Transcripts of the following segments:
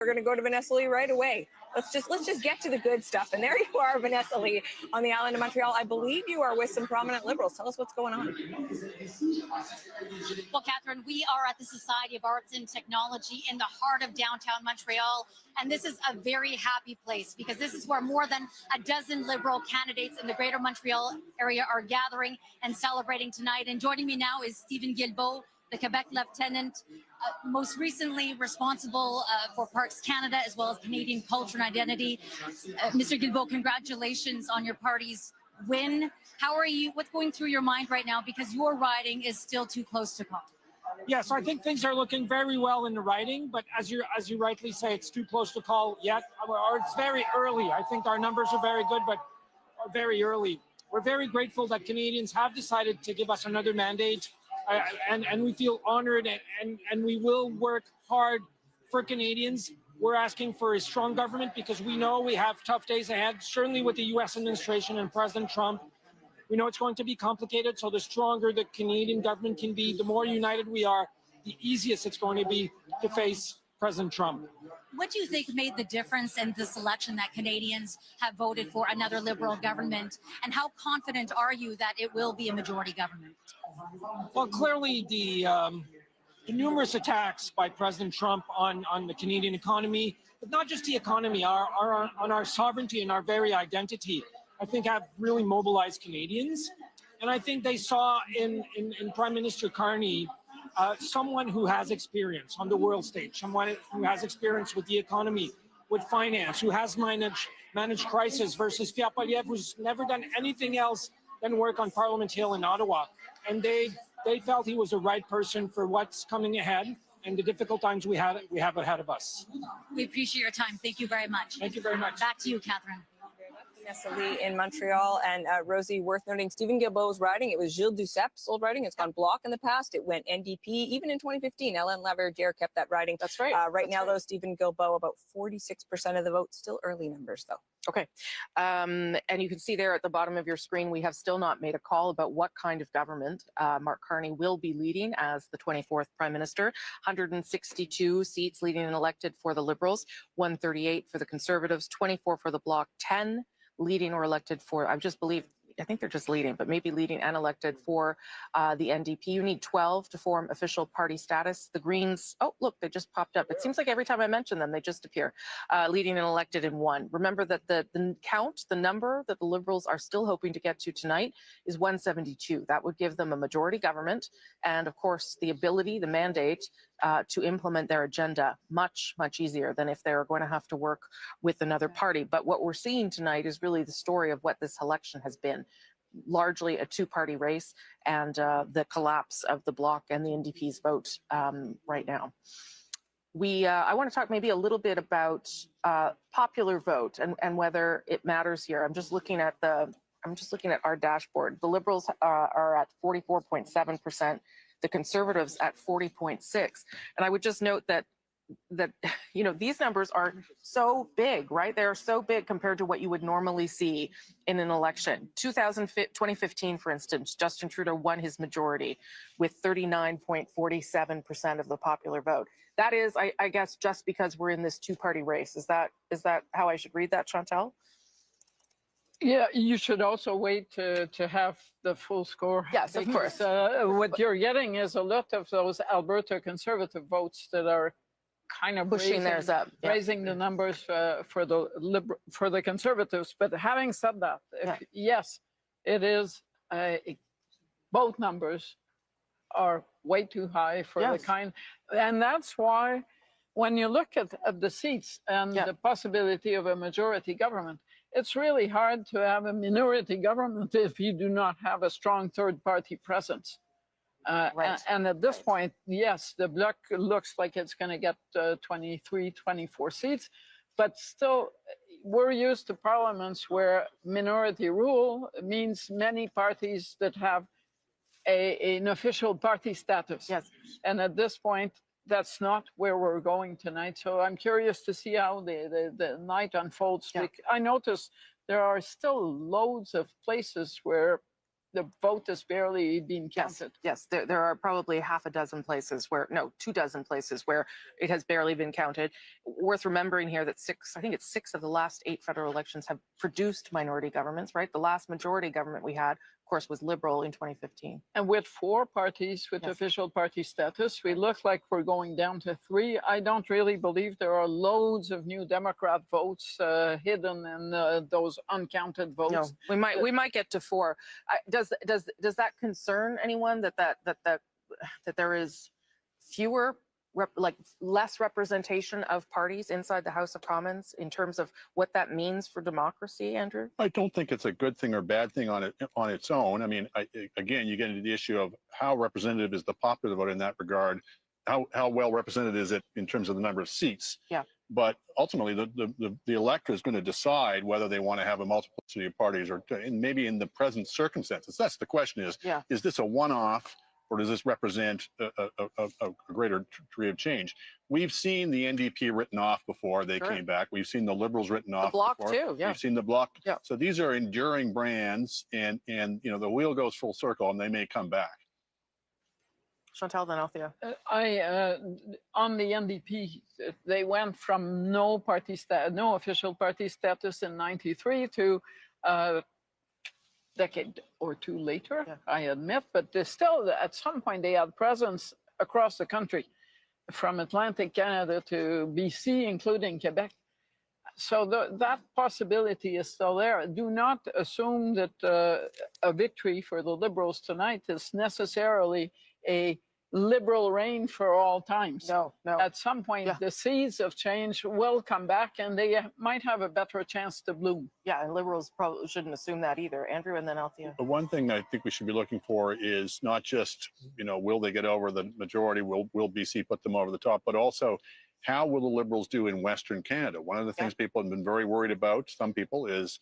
We're going to go to Vanessa Lee right away. Let's just get to the good stuff. And there you are, Vanessa Lee, on the island of Montreal. I believe you are with some prominent Liberals. Tell us what's going on. Well, Catherine, we are at the Society of Arts and Technology in the heart of downtown Montreal. And this is a very happy place because this is where more than a dozen Liberal candidates in the greater Montreal area are gathering and celebrating tonight. And joining me now is Stephen Guilbeault, the Quebec Lieutenant, most recently responsible for Parks Canada as well as Canadian culture and identity. Mr. Guilbeault, congratulations on your party's win. How are you? What's going through your mind right now? Because your riding is still too close to call. Yeah, so I think things are looking very well in the riding, but as you rightly say, it's too close to call yet, or it's very early. I think our numbers are very good, but are very early. We're very grateful that Canadians have decided to give us another mandate. And we feel honored, and we will work hard for Canadians. We're asking for a strong government because we know we have tough days ahead, certainly with the U.S. administration and President Trump. We know it's going to be complicated, so the stronger the Canadian government can be, the more united we are, the easiest it's going to be to face President Trump. What do you think made the difference in this election that Canadians have voted for another Liberal government? And how confident are you that it will be a majority government? Well, clearly the numerous attacks by President Trump on the Canadian economy, but not just the economy, on our sovereignty and our very identity, I think have really mobilized Canadians. And I think they saw in Prime Minister Carney someone who has experience on the world stage, someone who has experience with the economy, with finance, who has managed crisis, versus Pierre Poilievre, who's never done anything else than work on Parliament Hill in Ottawa. And they felt he was the right person for what's coming ahead and the difficult times we have ahead of us. We appreciate your time. Thank you very much. Thank you very much. Back to you, Catherine. Vanessa Lee in Montreal. And Rosie, worth noting, Stephen Guilbeault's riding, it was Gilles Ducep's old riding. It's gone Bloc in the past. It went NDP. Even in 2015, Hélène Laverdière kept that riding. That's right. Right now, though, Stephen Guilbeault, about 46% of the vote. Still early numbers, though. Okay. And you can see there at the bottom of your screen, we have still not made a call about what kind of government Mark Carney will be leading as the 24th Prime Minister. 162 seats leading and elected for the Liberals, 138 for the Conservatives, 24 for the Bloc, 10 leading or elected for, I think they're just leading, but maybe leading and elected for the NDP. You need 12 to form official party status. The Greens, oh, look, they just popped up. It seems like every time I mention them, they just appear. Leading and elected in 1. Remember that the number that the Liberals are still hoping to get to tonight is 172. That would give them a majority government and, of course, the ability, the mandate to implement their agenda much, much easier than if they're going to have to work with another party. But what we're seeing tonight is really the story of what this election has been. Largely a two-party race and the collapse of the Bloc and the NDP's vote right now. I want to talk maybe a little bit about popular vote and whether it matters here. I'm just looking at our dashboard. The Liberals are at 44.7%. The Conservatives at 40.6%. And I would just note that these numbers are so big, right? They're so big compared to what you would normally see in an election. 2015, for instance, Justin Trudeau won his majority with 39.47% of the popular vote. That is, I guess, just because we're in this two-party race. Is that how I should read that, Chantal? Yeah, you should also wait to have the full score. Yes, of course. What you're getting is a lot of those Alberta Conservative votes that are kind of pushing theirs up, raising the numbers for the Conservatives. But having said that, yes, it is both numbers are way too high for the kind, and that's why when you look at the seats and the possibility of a majority government, it's really hard to have a minority government if you do not have a strong third-party presence. And at this point, yes, the Bloc looks like it's going to get 23, 24 seats, but still, we're used to parliaments where minority rule means many parties that have an official party status. Yes. And at this point, that's not where we're going tonight. So I'm curious to see how the night unfolds. Yeah. I noticed there are still loads of places where the vote is barely being Yes, counted. yes. There are probably half a dozen places where, no, 24 places where it has barely been counted. Worth remembering here that I think it's 6 of the last 8 federal elections have produced minority governments, right? The last majority government we had, of course, was Liberal in 2015. And with 4 parties with Yes. official party status, we look like we're going down to 3. I don't really believe there are loads of new Democrat votes hidden in those uncounted votes. No, we might get to 4. Does that concern anyone that there is fewer less representation of parties inside the House of Commons in terms of what that means for democracy, Andrew? I don't think it's a good thing or bad thing on its own. I mean, again, you get into the issue of how representative is the popular vote in that regard. How well represented is it in terms of the number of seats? Yeah. But ultimately, the electorate is going to decide whether they want to have a multiplicity of parties, or maybe in the present circumstances. That's the question: is this a one-off, or does this represent a greater degree of change? We've seen the NDP written off before they came back. We've seen the Liberals written off Bloc before. too, yeah. We've seen the Bloc. Yeah. So these are enduring brands, and the wheel goes full circle, and they may come back. Chantal, then Althea. On the NDP, they went from no official party status in '93 to decade or 2 later, Yeah. I admit, but they still, at some point, they had presence across the country, from Atlantic Canada to BC, including Quebec. So that possibility is still there. Do not assume that a victory for the Liberals tonight is necessarily a Liberal reign for all times. No. At some point, Yeah. the seeds of change will come back, and they might have a better chance to bloom. Yeah, and Liberals probably shouldn't assume that either. Andrew, and then Althea. The one thing I think we should be looking for is not just, will they get over the majority? Will BC put them over the top? But also, how will the Liberals do in Western Canada? One of the things people have been very worried about, some people, is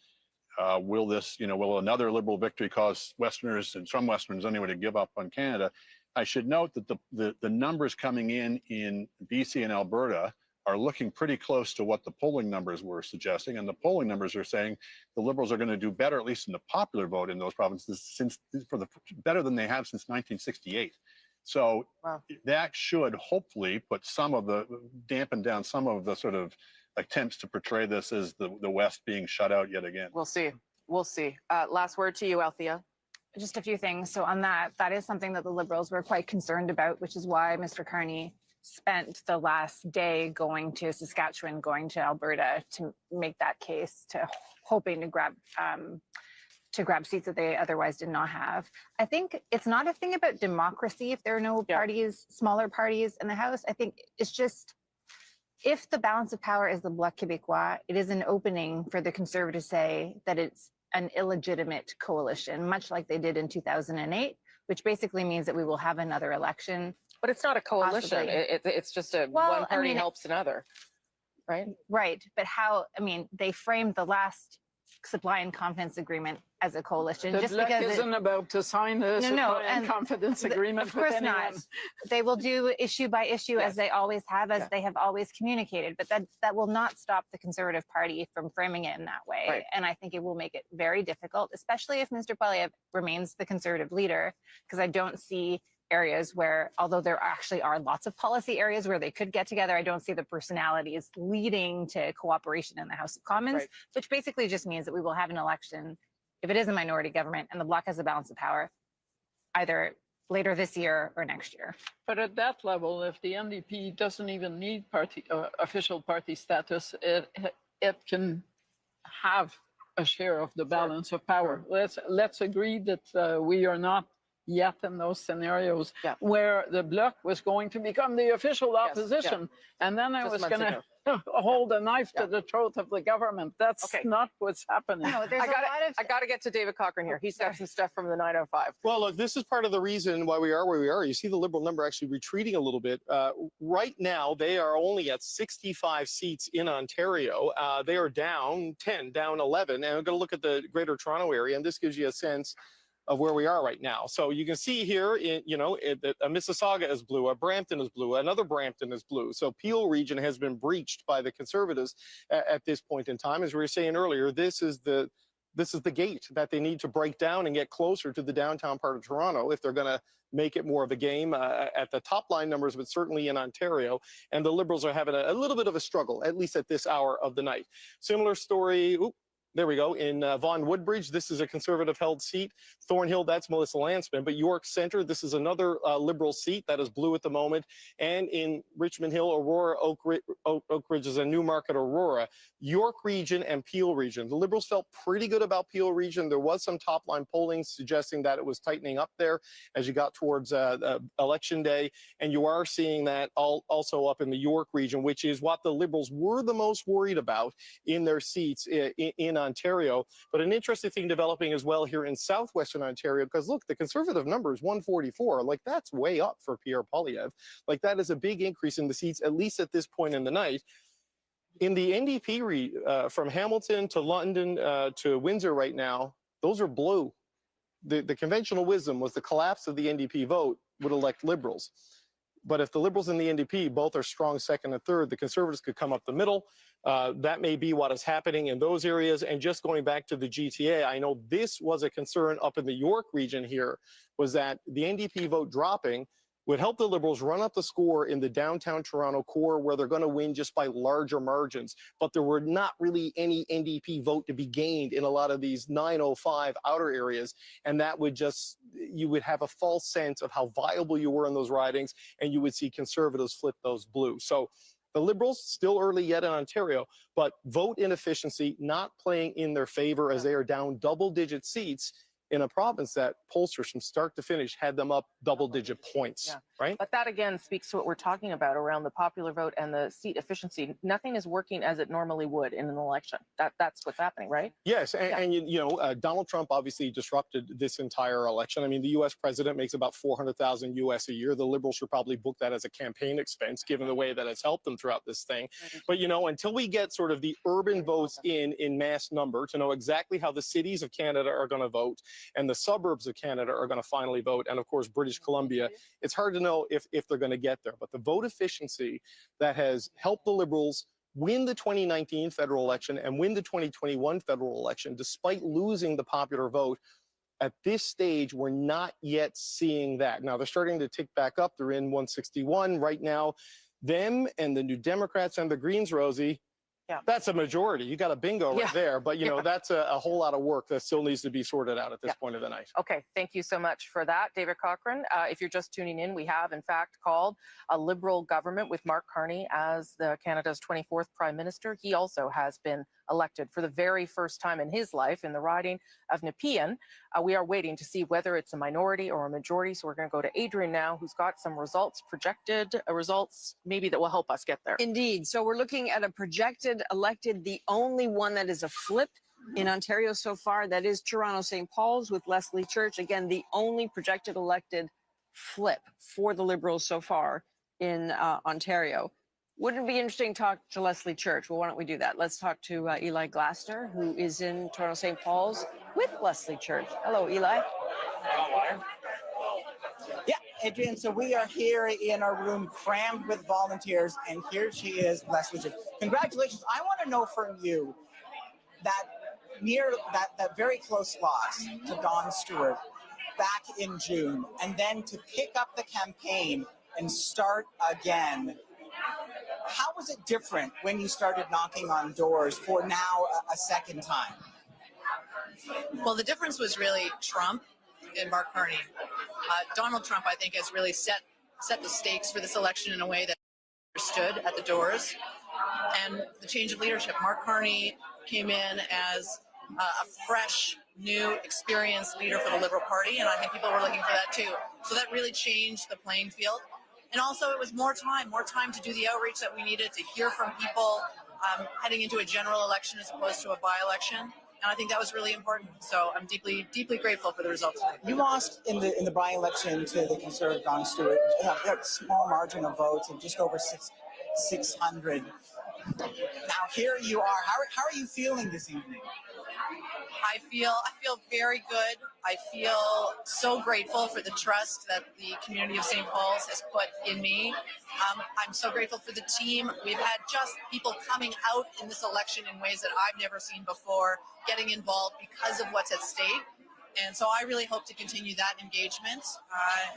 will another Liberal victory cause Westerners, and some Westerners anyway, to give up on Canada? I should note that the numbers coming in BC and Alberta are looking pretty close to what the polling numbers were suggesting, and the polling numbers are saying the Liberals are going to do better, at least in the popular vote in those provinces, better than they have since 1968. So that should hopefully dampen down some of the sort of attempts to portray this as the West being shut out yet again. We'll see. Last word to you, Althea. Just a few things. So on that is something that the Liberals were quite concerned about, which is why Mr. Carney spent the last day going to Saskatchewan, going to Alberta to make that case, to hoping to grab seats that they otherwise did not have. I think it's not a thing about democracy if there are no parties, smaller parties in the House. I think it's just, if the balance of power is the Bloc Québécois, it is an opening for the Conservatives to say that it's an illegitimate coalition, much like they did in 2008, which basically means that we will have another election. But it's not a coalition. It's just one party helps another, right? Right. But they framed the last supply and confidence agreement as a coalition. The Bloc isn't about to sign a supply and confidence agreement. Of course not. They will do issue by issue as they always have, as they have always communicated. But that will not stop the Conservative Party from framing it in that way. Right. And I think it will make it very difficult, especially if Mr. Poilievre remains the Conservative leader, because I don't see areas where, although there actually are lots of policy areas where they could get together, I don't see the personalities leading to cooperation in the House of Commons, which basically just means that we will have an election, if it is a minority government and the Bloc has a balance of power, either later this year or next year. But at that level, if the NDP doesn't even need official party status, it can have a share of the balance of power. Let's agree that we are not yet in those scenarios where the Bloc was going to become the official opposition. And then I was going to hold a knife to the throat of the government. That's not what's happening. No, I got to get to David Cochrane here. He's got some stuff from the 905. Well, look, this is part of the reason why we are where we are. You see the Liberal number actually retreating a little bit. Right now, they are only at 65 seats in Ontario. They are down 10, down 11. And I'm going to look at the Greater Toronto area, and this gives you a sense of where we are right now. So you can see here, Mississauga is blue, Brampton is blue, another Brampton is blue. So Peel region has been breached by the Conservatives at this point in time. As we were saying earlier, this is the this is the gate that they need to break down and get closer to the downtown part of Toronto if they're going to make it more of a game at the top line numbers, but certainly in Ontario. And the Liberals are having a little bit of a struggle, at least at this hour of the night. Similar story. There we go. In Vaughan Woodbridge, this is a Conservative-held seat. Thornhill, that's Melissa Landsman. But York Centre, this is another Liberal seat that is blue at the moment. And in Richmond Hill, Aurora, Oak Ridge is a Newmarket, Aurora. York Region and Peel Region. The Liberals felt pretty good about Peel Region. There was some top-line polling suggesting that it was tightening up there as you got towards Election Day. And you are seeing that also up in the York Region, which is what the Liberals were the most worried about in their seats in Ontario. But an interesting thing developing as well here in southwestern Ontario, because look, the Conservative number is 144. Like, that's way up for Pierre Poilievre. Like, that is a big increase in the seats, at least at this point in the night. In the NDP from Hamilton to London to Windsor right now, those are blue. The conventional wisdom was the collapse of the NDP vote would elect Liberals. But if the Liberals and the NDP both are strong second and third, the Conservatives could come up the middle. That may be what is happening in those areas. And just going back to the GTA, I know this was a concern up in the York region here, was that the NDP vote dropping would help the Liberals run up the score in the downtown Toronto core, where they're going to win just by larger margins. But there were not really any NDP vote to be gained in a lot of these 905 outer areas. And that would just, you would have a false sense of how viable you were in those ridings, and you would see Conservatives flip those blue. So the Liberals, still early yet in Ontario, but vote inefficiency not playing in their favor as they are down double-digit seats in a province that pollsters from start to finish had them up double-digit points, right? But that, again, speaks to what we're talking about around the popular vote and the seat efficiency. Nothing is working as it normally would in an election. That's what's happening, right? Yes, and you know, Donald Trump obviously disrupted this entire election. I mean, the U.S. president makes about $400,000 US a year. The Liberals should probably book that as a campaign expense, given the way that it's helped them throughout this thing. But, you know, until we get sort of the urban votes in mass number to know exactly how the cities of Canada are going to vote, and the suburbs of Canada are going to finally vote, and of course British Columbia, it's hard to know if they're going to get there. But the vote efficiency that has helped the Liberals win the 2019 federal election and win the 2021 federal election, despite losing the popular vote, at this stage, we're not yet seeing that. Now, they're starting to tick back up. They're in 161 right now. Them and the New Democrats and the Greens, Rosie, that's a majority. You got a bingo right there. But, you know, that's a whole lot of work that still needs to be sorted out at this point of the night. Okay, thank you so much for that, David Cochrane. If you're just tuning in, we have, in fact, called a Liberal government with Mark Carney as Canada's 24th Prime Minister. He also has been elected for the very first time in his life in the riding of Nepean. We are waiting to see whether it's a minority or a majority. So we're going to go to Adrian now, who's got some results, projected results, maybe that will help us get there. Indeed. So we're looking at a projected elected, the only one that is a flip in Ontario so far. That is Toronto St. Paul's with Leslie Church. Again, the only projected elected flip for the Liberals so far in Ontario. Wouldn't it be interesting to talk to Leslie Church? Well, why don't we do that? Let's talk to Eli Glasner, who is in Toronto St. Paul's with Leslie Church. Hello, Eli. Yeah, Adrian, so we are here in our room crammed with volunteers, and here she is, Leslie Church. Congratulations. I want to know from you that that very close loss to Don Stewart back in June, and then to pick up the campaign and start again. How was it different when you started knocking on doors for now a second time? Well, the difference was really Trump and Mark Carney. Donald Trump, I think, has really set the stakes for this election in a way that understood at the doors. And the change of leadership. Mark Carney came in as a fresh, new, experienced leader for the Liberal Party, and I think people were looking for that too. So that really changed the playing field. And also it was more time to do the outreach that we needed to hear from people heading into a general election as opposed to a by-election. And I think that was really important. So I'm deeply, deeply grateful for the results today. You lost in the by-election to the Conservative Don Stewart, a small margin of votes of just over 600. Now Now here you are. How are you feeling this evening? I feel very good. I feel so grateful for the trust that the community of St. Paul's has put in me. I'm so grateful for the team. We've had just people coming out in this election in ways that I've never seen before, getting involved because of what's at stake. And so I really hope to continue that engagement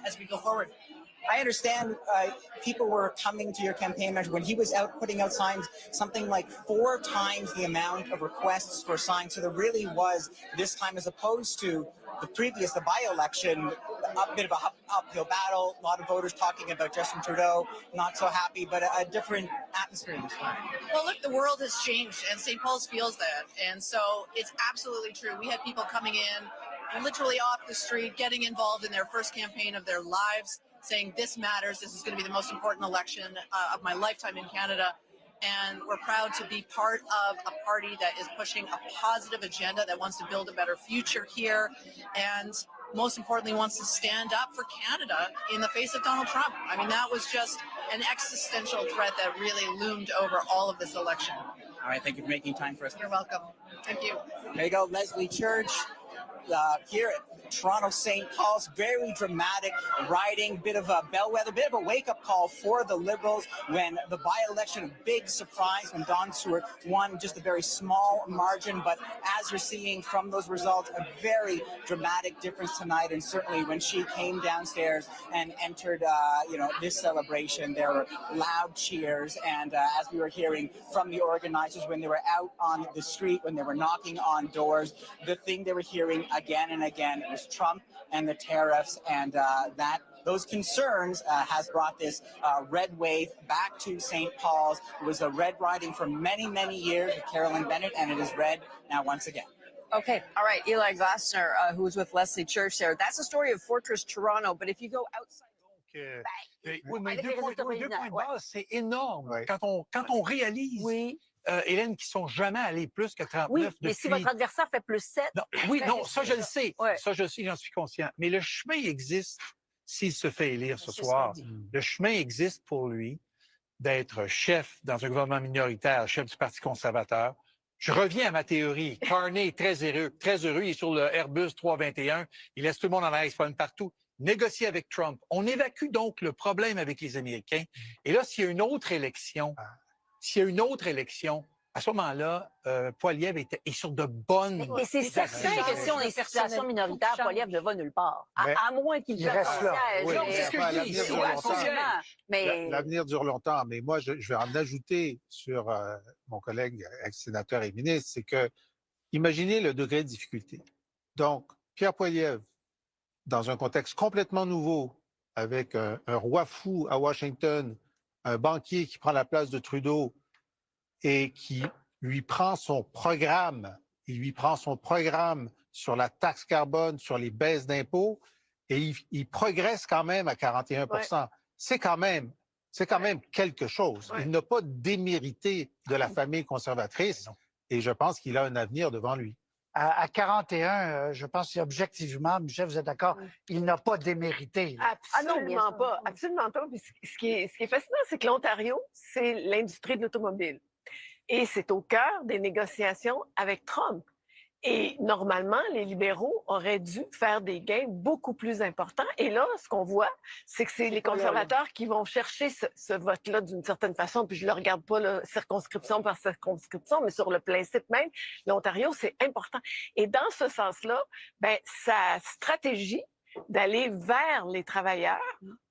as we go forward. I understand people were coming to your campaign measure when he was out putting out signs, something like 4 times the amount of requests for signs. So there really was this time, as opposed to the previous, the by-election, a bit of an uphill battle. A lot of voters talking about Justin Trudeau, not so happy, but a different atmosphere this time. Well, look, the world has changed, and St. Paul's feels that. And so it's absolutely true. We had people coming in literally off the street, getting involved in their first campaign of their lives, saying this matters, this is going to be the most important election of my lifetime in Canada. And we're proud to be part of a party that is pushing a positive agenda, that wants to build a better future here, and most importantly wants to stand up for Canada in the face of Donald Trump. I mean, that was just an existential threat that really loomed over all of this election. All right, thank you for making time for us. You're welcome. Thank you. There you go, Leslie Church. Here at Toronto St. Paul's, very dramatic riding, bit of a bellwether, bit of a wake-up call for the Liberals when the by-election, a big surprise when Dawn Stewart won just a very small margin. But as you're seeing from those results, a very dramatic difference tonight. And certainly when she came downstairs and entered, this celebration, there were loud cheers. And as we were hearing from the organizers, when they were out on the street, when they were knocking on doors, the thing they were hearing again and again was Trump and the tariffs, and those concerns has brought this red wave back to St. Paul's. It was a red riding for many, many years with Carolyn Bennett, and it is red now once again. Okay, all right, Eli Glasner, who was with Leslie Church there. That's the story of Fortress Toronto, but if you go outside... Oui, mais avec les résultats deux points de ouais. base, c'est énorme. Ouais. Quand on réalise, Hélène, qui sont jamais allés plus que 39 Oui, depuis... mais si votre adversaire fait plus 7... Non, oui, non, ça je le sais. Ouais. Ça je le sais, j'en suis conscient. Mais le chemin existe s'il se fait élire ce soir. Le chemin existe pour lui d'être chef dans un gouvernement minoritaire, chef du Parti conservateur. Je reviens à ma théorie. Carney est très heureux. Il est sur le Airbus 321. Il laisse tout le monde en air, il se promène partout. Négocier avec Trump. On évacue donc le problème avec les Américains. Et là, s'il y a une autre élection, à ce moment-là, Poilievre est sur de bonnes... Et c'est certain que si on est en situation minoritaire, Poilievre ne va nulle part. À moins qu'il fasse son siège. Oui, c'est ce que je dis. L'avenir dure longtemps, mais moi, je vais en ajouter sur mon collègue ex-sénateur et ministre, c'est que, imaginez le degré de difficulté. Donc, Pierre Poilievre, dans un contexte complètement nouveau, avec un roi fou à Washington, un banquier qui prend la place de Trudeau et qui lui prend son programme, sur la taxe carbone, sur les baisses d'impôts, et il progresse quand même à 41 %. C'est quand même quelque chose. Il n'a pas démérité de la famille conservatrice, et je pense qu'il a un avenir devant lui. À 41, je pense qu'objectivement, Michel, vous êtes d'accord, il n'a pas démérité. Absolument pas. Absolument pas. Puis ce qui est fascinant, c'est que l'Ontario, c'est l'industrie de l'automobile. Et c'est au cœur des négociations avec Trump. Et normalement, les libéraux auraient dû faire des gains beaucoup plus importants. Et là, ce qu'on voit, c'est que c'est les conservateurs qui vont chercher ce vote-là d'une certaine façon. Puis je ne le regarde pas là, circonscription par circonscription, mais sur le principe même, l'Ontario, c'est important. Et dans ce sens-là, ben, sa stratégie d'aller vers les travailleurs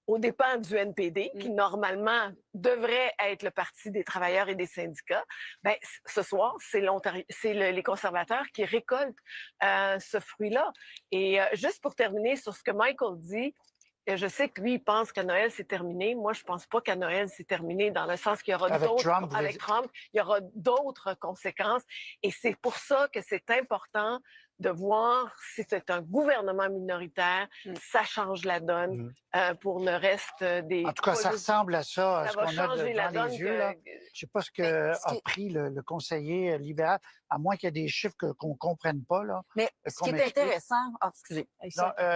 aux dépens du NPD, qui normalement devrait être le parti des travailleurs et des syndicats, ben, ce soir, c'est les conservateurs qui récoltent ce fruit-là. Et juste pour terminer sur ce que Michael dit, je sais que lui, il pense qu'à Noël, c'est terminé. Moi, je pense pas qu'à Noël, c'est terminé, dans le sens qu'il y aura avec Trump, il y aura d'autres conséquences. Et c'est pour ça que c'est important de voir si c'est un gouvernement minoritaire, ça change la donne pour le reste des... En tout cas, ça ressemble à ça, à ce va qu'on a changer la devant donne les yeux. Là. Je ne sais pas ce qu'a pris le conseiller libéral, à moins qu'il y ait des chiffres qu'on ne comprenne pas. Là, mais ce qui est intéressant... Ah, excusez.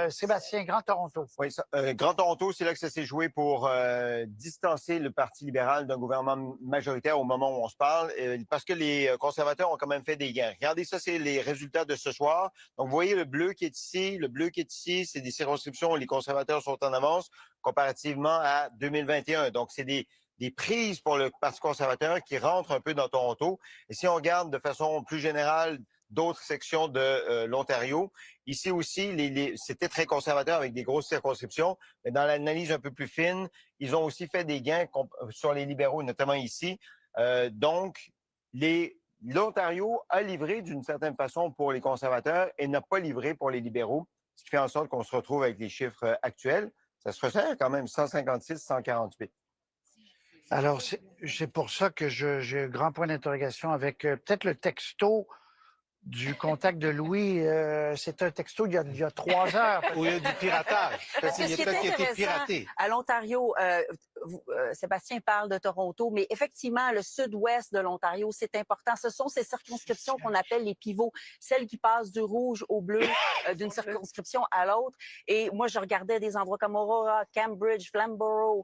Sébastien, Grand Toronto. Oui, Grand Toronto, c'est là que ça s'est joué pour distancer le Parti libéral d'un gouvernement majoritaire au moment où on se parle, parce que les conservateurs ont quand même fait des gains. Regardez ça, c'est les résultats de ce soir. Donc, vous voyez le bleu qui est ici. Le bleu qui est ici, c'est des circonscriptions où les conservateurs sont en avance comparativement à 2021. Donc, c'est des prises pour le Parti conservateur qui rentrent un peu dans Toronto. Et si on regarde de façon plus générale d'autres sections de l'Ontario, ici aussi, c'était très conservateur avec des grosses circonscriptions, mais dans l'analyse un peu plus fine, ils ont aussi fait des gains sur les libéraux, notamment ici. Donc, l'Ontario a livré d'une certaine façon pour les conservateurs et n'a pas livré pour les libéraux, ce qui fait en sorte qu'on se retrouve avec les chiffres actuels. Ça se resserre quand même 156-148. Alors, c'est pour ça que j'ai un grand point d'interrogation avec peut-être le texto du contact de Louis. C'est un texto il y a 3 heures. Où il y a du piratage. Parce que ce qui est intéressant, à l'Ontario, Sébastien parle de Toronto, mais effectivement, le sud-ouest de l'Ontario, c'est important. Ce sont ces circonscriptions qu'on appelle les pivots, celles qui passent du rouge au bleu d'une circonscription à l'autre. Et moi, je regardais des endroits comme Aurora, Cambridge, Flamborough,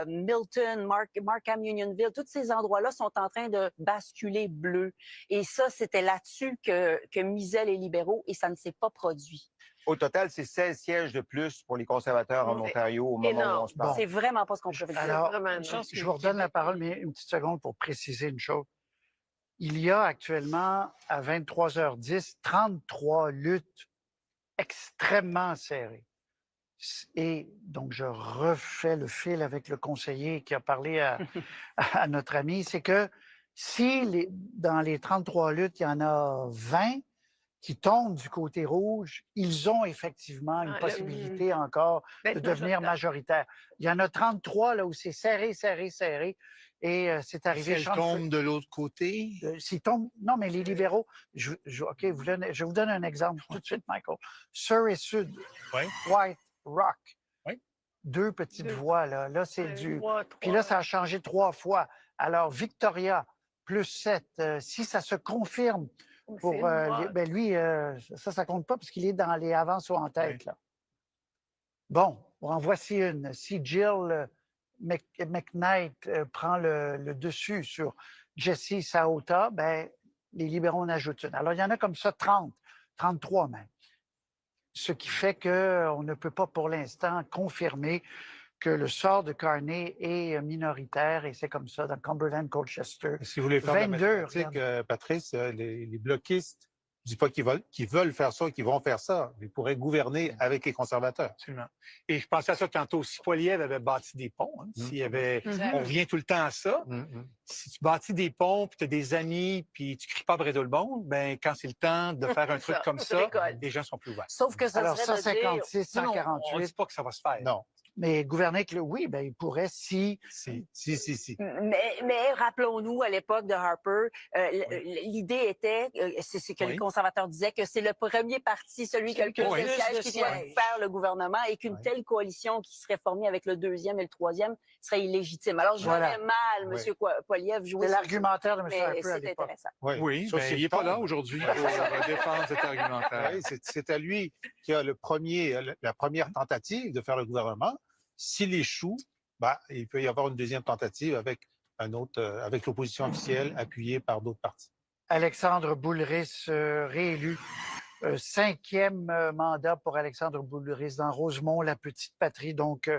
Milton, Markham, Unionville. Tous ces endroits-là sont en train de basculer bleu. Et ça, c'était là-dessus que misaient les libéraux et ça ne s'est pas produit. Au total, c'est 16 sièges de plus pour les conservateurs en Ontario au moment où on se parle. C'est vraiment pas ce qu'on peut dire. Alors, je vous redonne la parole, mais une petite seconde pour préciser une chose. Il y a actuellement, à 23h10, 33 luttes extrêmement serrées. Et donc, je refais le fil avec le conseiller qui a parlé à notre ami, c'est que si dans les 33 luttes, il y en a 20 qui tombent du côté rouge, ils ont effectivement une possibilité encore de devenir majoritaires. Il y en a 33 là où c'est serré, serré, serré. Et c'est arrivé... Si elles tombent de l'autre côté? Non, mais les libéraux... je vous donne un exemple tout de suite, Michael. Surrey Sud, White Rock. 2 petites voix, là. Là, c'est du... Puis là, ça a changé 3 fois. Alors, Victoria, plus 7. Si ça se confirme pour... lui, ça compte pas parce qu'il est dans les avances ou en tête, là. Bon, en voici une. Si Jill McKnight prend le dessus sur Jesse Saota, les libéraux en ajoutent une. Alors, il y en a comme ça 30, 33 même. Ce qui fait qu'on ne peut pas pour l'instant confirmer que le sort de Carney est minoritaire et c'est comme ça dans Cumberland, Colchester. Si vous voulez faire 22, la mathématique, Patrice, les bloquistes, je ne dis pas qu'ils veulent faire ça, qu'ils vont faire ça, mais ils pourraient gouverner avec les conservateurs. Absolument. Et je pensais à ça tantôt. Si Poilievre avait bâti des ponts, on revient tout le temps à ça. Si tu bâtis des ponts, puis tu as des amis, puis tu ne cries pas Brédolbon, quand c'est le temps de faire un truc comme ça, les gens sont plus ouverts. Sauf que ça alors, serait 156, 148. On ne dit pas que ça va se faire. Non. Mais gouverner avec il pourrait si. Mais rappelons-nous, à l'époque de Harper, l'idée était, c'est que les conservateurs disaient que c'est le premier parti, celui qui a le plus de sièges, qui doit faire le gouvernement et qu'une telle coalition qui serait formée avec le 2e et le 3e serait illégitime. Alors, je verrais mal M. Poilievre jouer. C'est l'argumentaire de M. Harper à l'époque. C'est intéressant. Oui, mais il n'est pas là aujourd'hui pour défendre cet argumentaire. C'est à lui qui a la première tentative de faire le gouvernement. S'il échoue, il peut y avoir une deuxième tentative avec avec l'opposition officielle appuyée par d'autres partis. Alexandre Boulris, réélu. 5e mandat pour Alexandre Boulris dans Rosemont, la petite patrie. Donc,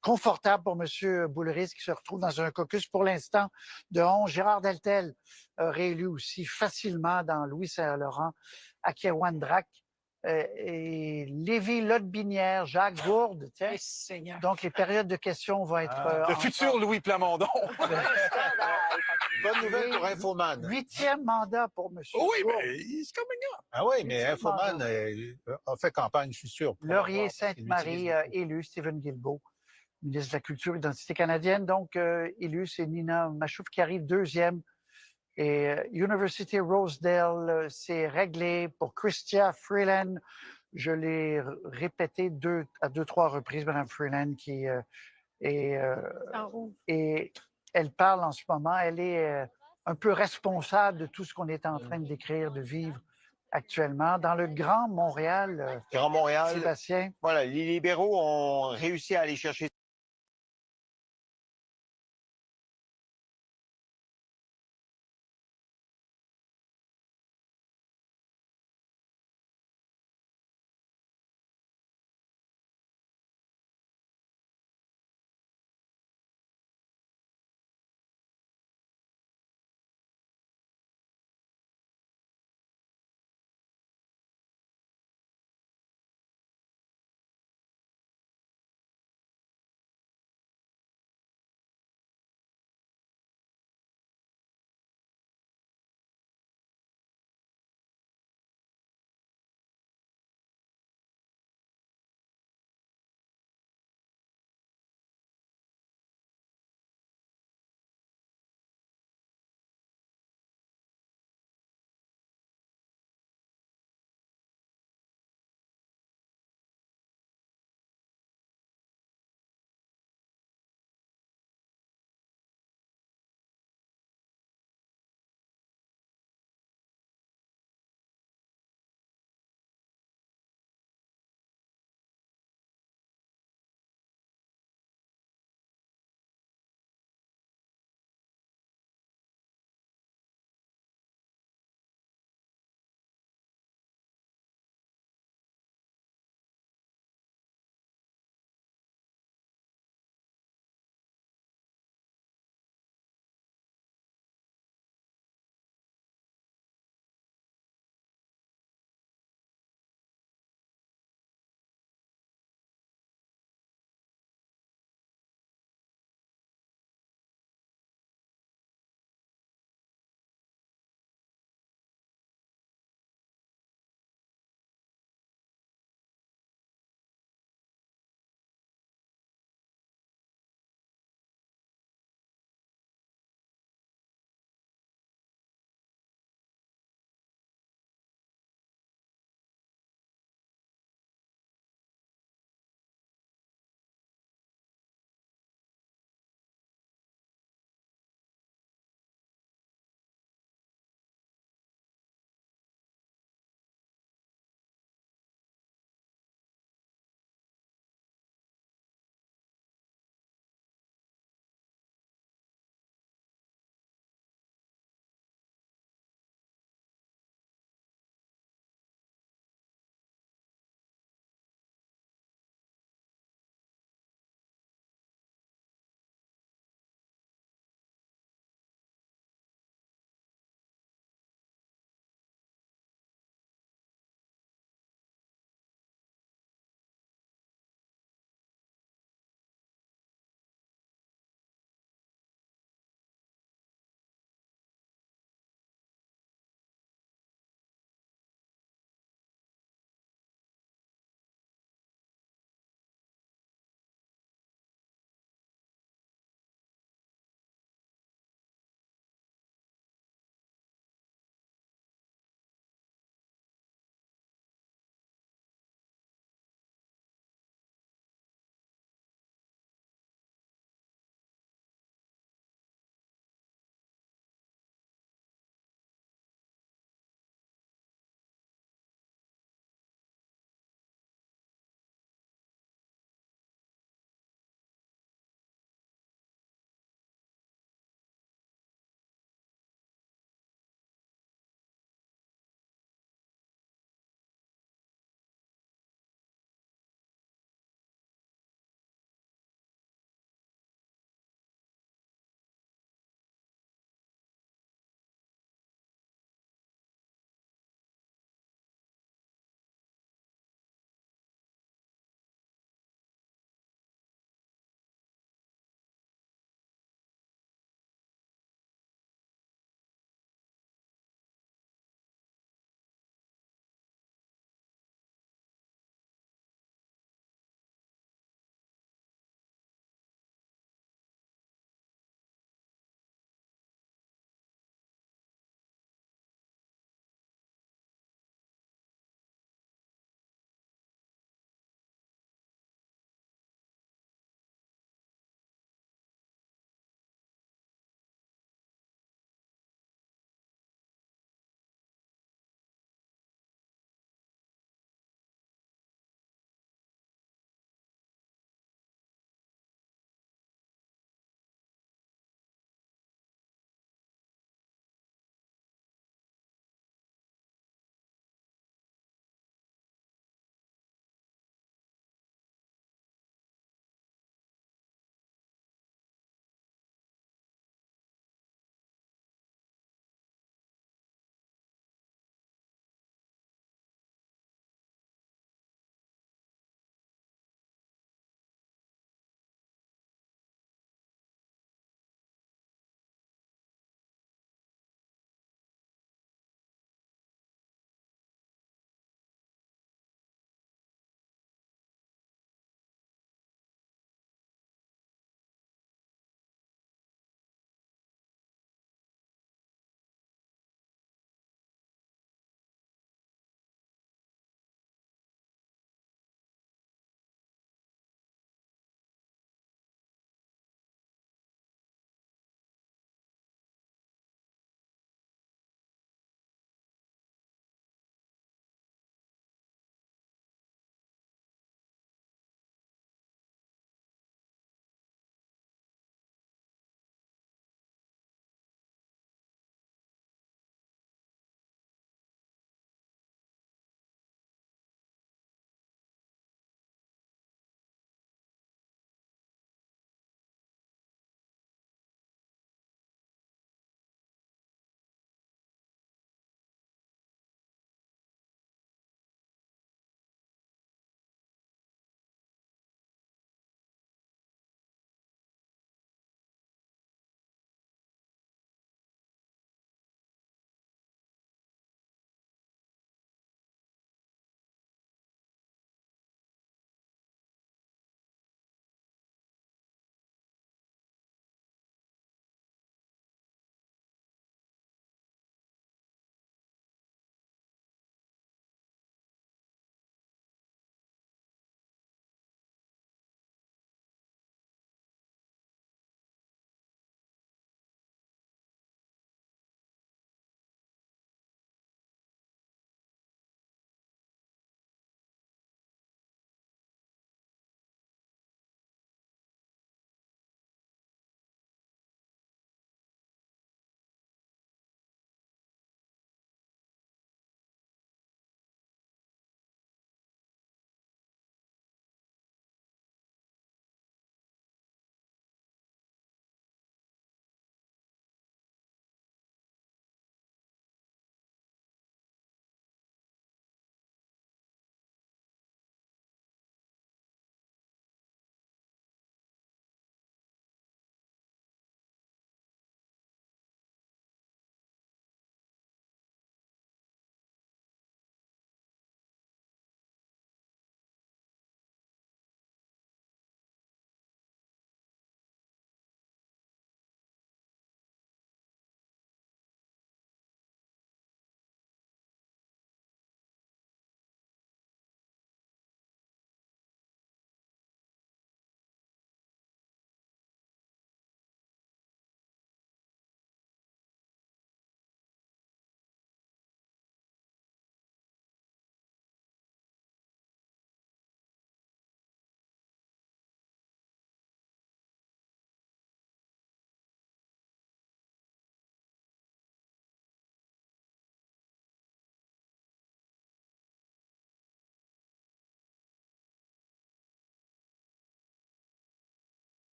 confortable pour M. Boulris qui se retrouve dans un caucus pour l'instant de 11. Gérard Deltel, réélu aussi facilement dans Louis-Saint-Laurent, Akiawandrak. Et Lévis-Lotbinière, Jacques Gourde, tiens. Donc, les périodes de questions vont être... le futur Louis Plamondon. Bonne nouvelle pour Infoman. 8e mandat pour M. Oui, mais c'est coming up. Ah oui, mais Infoman a fait campagne, je suis sûr. Laurier-Sainte-Marie, élu, Stephen Guilbeault, ministre de la Culture et de l'Identité canadienne. Donc, élu, c'est Nina Machouf qui arrive 2e. Et University Rosedale, c'est réglé. Pour Chrystia Freeland, je l'ai répété à deux, trois reprises, Mme Freeland, qui est... et elle parle en ce moment, elle est un peu responsable de tout ce qu'on est en train de décrire, de vivre actuellement. Dans le Grand Montréal, Sébastien. Voilà, les libéraux ont réussi à aller chercher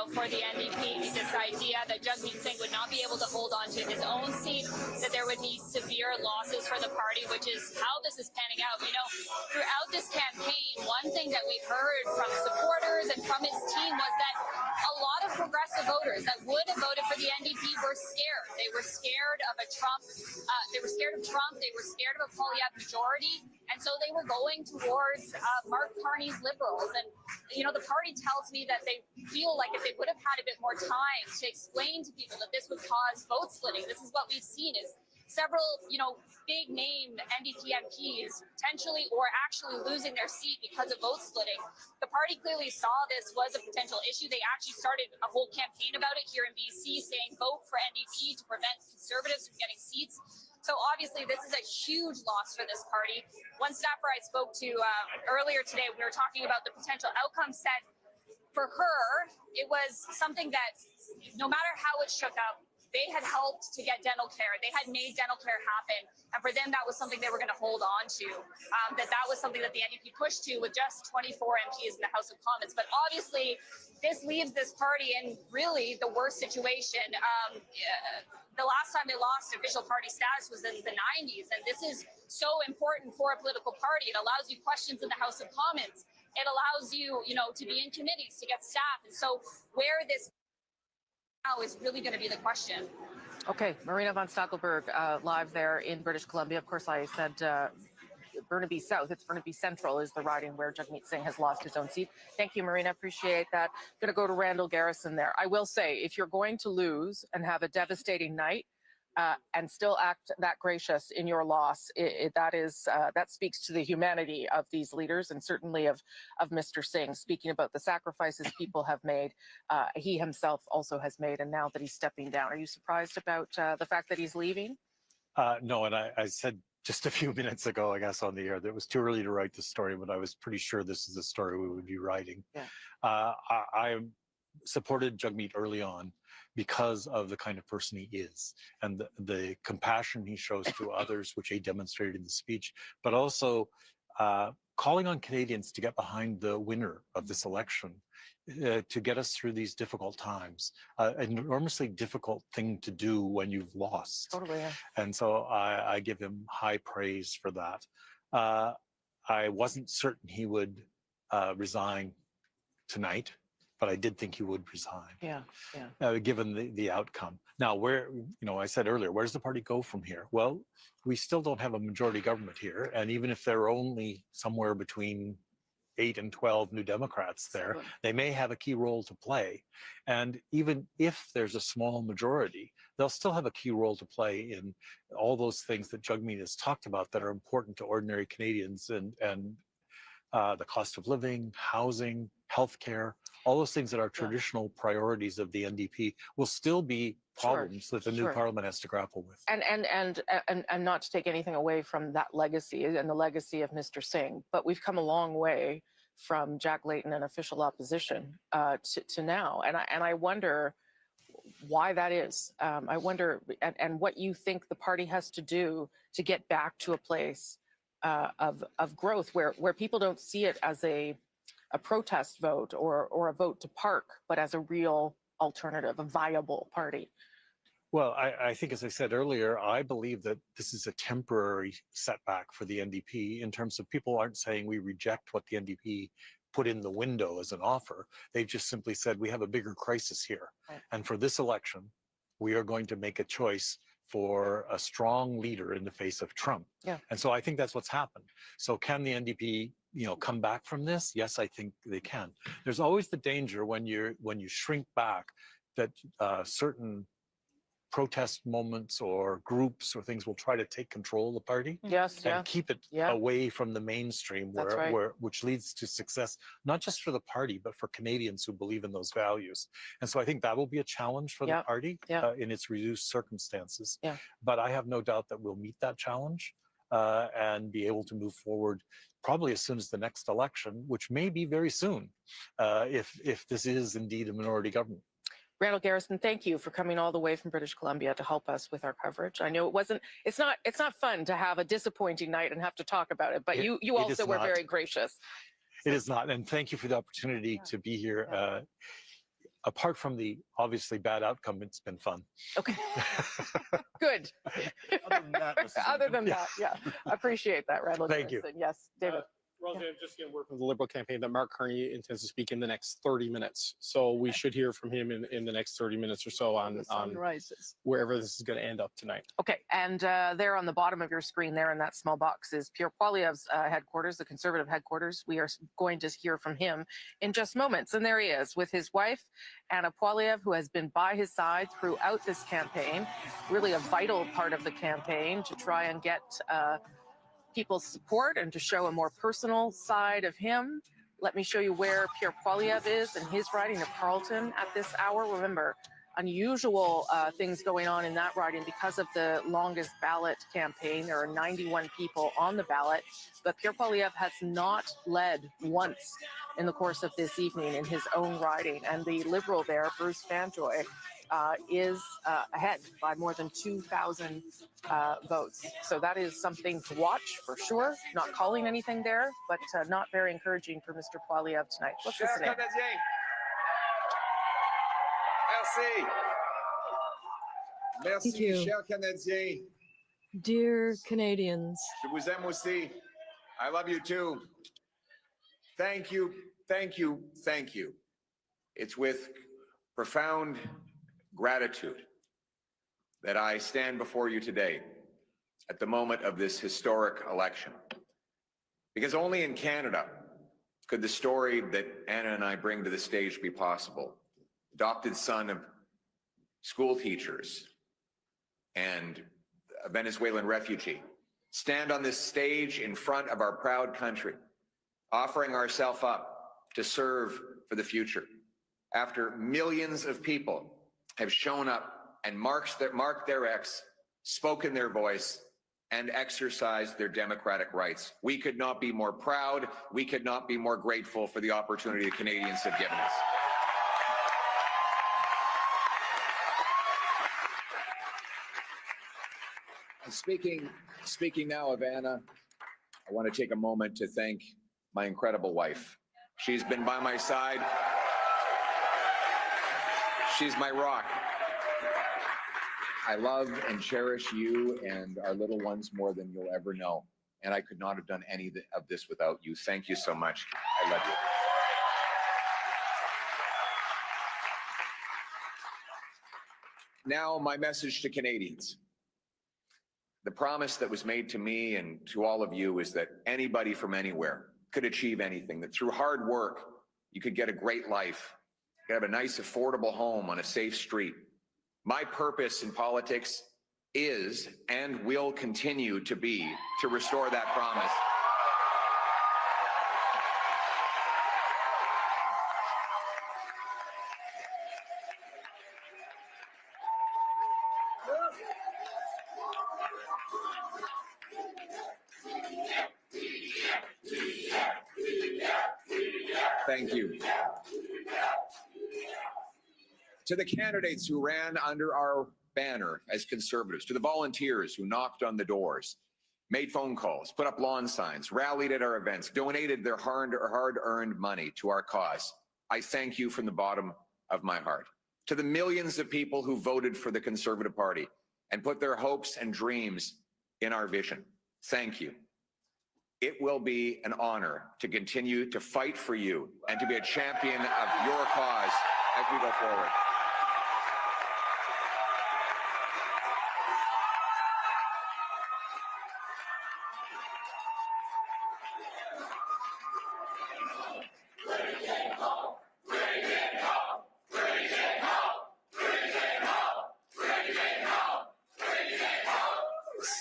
For the NDP, this idea that Jagmeet Singh would not be able to hold on to his own seat, that there would be severe losses for the party, which is how this is panning out. You know, throughout this campaign, one thing that we've heard from supporters and from his team was that a lot of progressive voters that would have voted for the NDP were scared. They were scared of a Trump. They were scared of Trump. They were scared of a Poilievre majority, and so they were going towards Mark Carney's Liberals. And you know, the party tells me that they feel like if they would have had a bit more time to explain to people that this would cause vote splitting. This is what we've seen is several, you know, big name NDP MPs potentially or actually losing their seat because of vote splitting. The party clearly saw this was a potential issue. They actually started a whole campaign about it here in BC, saying vote for NDP to prevent Conservatives from getting seats. So obviously this is a huge loss for this party. One staffer I spoke to earlier today, we were talking about the potential outcome, said for her, it was something that no matter how it shook out, they had helped to get dental care. They had made dental care happen. And for them, that was something they were going to hold on to. That was something that the NDP pushed to with just 24 MPs in the House of Commons. But obviously, this leaves this party in really the worst situation. The last time they lost official party status was in the 90s. And this is so important for a political party. It allows you questions in the House of Commons. It allows you, you know, to be in committees, to get staff. And so where this now is really going to be the question. Okay, Marina von Stackelberg, live there in British Columbia. Of course, I said Burnaby South. It's Burnaby Central is the riding where Jagmeet Singh has lost his own seat. Thank you, Marina. Appreciate that. Going to go to Randall Garrison there. I will say, if you're going to lose and have a devastating night and still act that gracious in your loss, that speaks to the humanity of these leaders and certainly of Mr. Singh. Speaking about the sacrifices people have made, he himself also has made, and now that he's stepping down. Are you surprised about the fact that he's leaving? No, and I said just a few minutes ago, I guess, on the air, that it was too early to write the story, but I was pretty sure this is the story we would be writing. Yeah. I supported Jagmeet early on because of the kind of person he is and the compassion he shows to others, which he demonstrated in the speech, but also calling on Canadians to get behind the winner of this election to get us through these difficult times. An enormously difficult thing to do when you've lost. Totally. Yeah. And so I give him high praise for that. I wasn't certain he would resign tonight, but I did think he would resign. Yeah, yeah. Given the outcome. Now, where, you know, I said earlier, where does the party go from here? Well, we still don't have a majority government here. And even if there are only somewhere between 8 and 12 New Democrats there, they may have a key role to play. And even if there's a small majority, they'll still have a key role to play in all those things that Jagmeet has talked about that are important to ordinary Canadians and the cost of living, housing, healthcare, all those things that are traditional priorities of the NDP will still be problems that the new parliament has to grapple with. And not to take anything away from that legacy and the legacy of Mr. Singh, but we've come a long way from Jack Layton and official opposition to now. And I wonder why that is. I wonder and what you think the party has to do to get back to a place of growth where people don't see it as a protest vote or a vote to park, but as a real alternative, a viable party. Well, I think, as I said earlier, I believe that this is a temporary setback for the NDP in terms of people aren't saying we reject what the NDP put in the window as an offer. They've just simply said we have a bigger crisis here. Right. And for this election, we are going to make a choice for a strong leader in the face of Trump. Yeah. And so I think that's what's happened. So can the NDP, you know, come back from this? Yes, I think they can. There's always the danger when you shrink back that certain protest moments or groups or things will try to take control of the party and keep it away from the mainstream which leads to success, not just for the party, but for Canadians who believe in those values. And so I think that will be a challenge for the party in its reduced circumstances. Yeah. But I have no doubt that we'll meet that challenge and be able to move forward probably as soon as the next election, which may be very soon, if this is indeed a minority government. Randall Garrison, thank you for coming all the way from British Columbia to help us with our coverage. I know it's not fun to have a disappointing night and have to talk about it, but you also were very gracious. It is not, and thank you for the opportunity to be here. apart from the obviously bad outcome, it's been fun. Okay. Good. Other than that, Mrs. Other than Yeah. that, yeah. Appreciate that, Randall. Thank you. Johnson. Yes, David. Roseanne, just going to work with the Liberal campaign that Mark Carney intends to speak in the next 30 minutes. So we should hear from him in the next 30 minutes or so on wherever this is going to end up tonight. Okay, and there on the bottom of your screen there in that small box is Pierre Poilievre's headquarters, the Conservative headquarters. We are going to hear from him in just moments. And there he is with his wife, Anna Poilievre, who has been by his side throughout this campaign, really a vital part of the campaign to try and get people's support and to show a more personal side of him. Let me show you where Pierre Poilievre is in his riding of Carleton at this hour. Remember, unusual things going on in that riding because of the longest ballot campaign. There are 91 people on the ballot, but Pierre Poilievre has not led once in the course of this evening in his own riding. And the Liberal there, Bruce Fanjoy, is ahead by more than 2,000 votes. So that is something to watch for sure. Not calling anything there, but not very encouraging for Mr. Poilievre tonight. Let's listen in. Merci. Thank you. Chers Canadiens. Dear Canadians, Je vous aime aussi. I love you too. Thank you, thank you, thank you. It's with profound gratitude that I stand before you today at the moment of this historic election. Because only in Canada could the story that Anna and I bring to the stage be possible. Adopted son of school teachers and a Venezuelan refugee, stand on this stage in front of our proud country, offering ourselves up to serve for the future. After millions of people have shown up and marked their X, spoken their voice, and exercised their democratic rights. We could not be more proud. We could not be more grateful for the opportunity the Canadians have given us. And speaking now of Anna, I want to take a moment to thank my incredible wife. She's been by my side. She's my rock. I love and cherish you and our little ones more than you'll ever know. And I could not have done any of this without you. Thank you so much. I love you. Now, my message to Canadians. The promise that was made to me and to all of you is that anybody from anywhere could achieve anything, that through hard work, you could get a great life, you could have a nice, affordable home on a safe street. My purpose in politics is and will continue to be to restore that promise. Thank you. To the candidates who ran under our banner as Conservatives, to the volunteers who knocked on the doors, made phone calls, put up lawn signs, rallied at our events, donated their hard-earned money to our cause, I thank you from the bottom of my heart. To the millions of people who voted for the Conservative Party and put their hopes and dreams in our vision, thank you. It will be an honor to continue to fight for you and to be a champion of your cause as we go forward.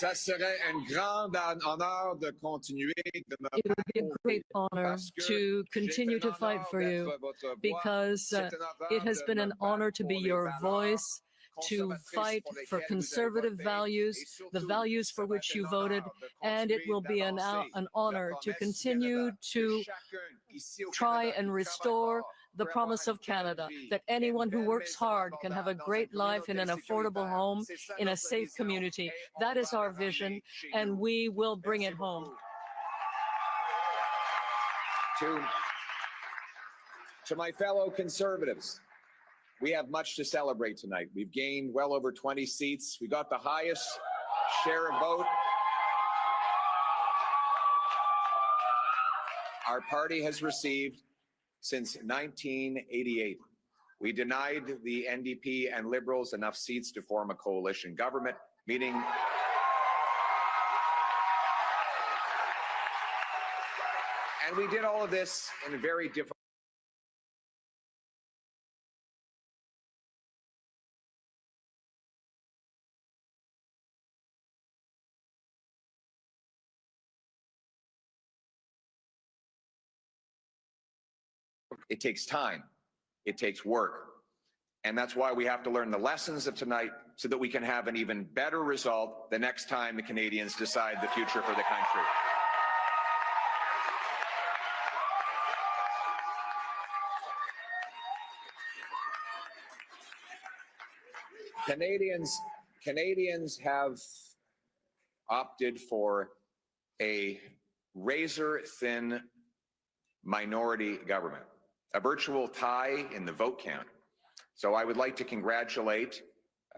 Ça serait un grand honneur de continuer de me it would be a great honor to continue to fight for you because it has been an honor to be your voice, to fight for conservative values, the values for which you voted, and it will be an honor to continue to try and restore the promise of Canada, that anyone who works hard can have a great life in an affordable home, in a safe community. That is our vision, and we will bring it home. To my fellow Conservatives, we have much to celebrate tonight. We've gained well over 20 seats. We got the highest share of vote our party has received since 1988. We denied the NDP and Liberals enough seats to form a coalition government, meaning and we did all of this in a very difficult. It takes time. It takes work. And that's why we have to learn the lessons of tonight so that we can have an even better result the next time the Canadians decide the future for the country. Canadians have opted for a razor-thin minority government, a virtual tie in the vote count. So I would like to congratulate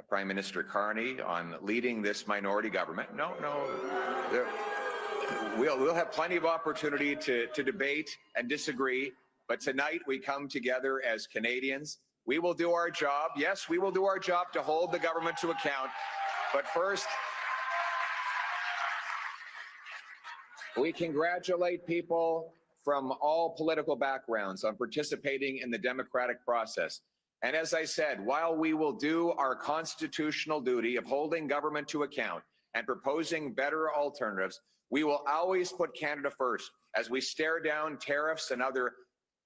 Prime Minister Carney on leading this minority government. We'll have plenty of opportunity to debate and disagree, but tonight we come together as Canadians. We will do our job. Yes, we will do our job to hold the government to account. But first, we congratulate people from all political backgrounds on participating in the democratic process. And as I said, while we will do our constitutional duty of holding government to account and proposing better alternatives, we will always put Canada first as we stare down tariffs and other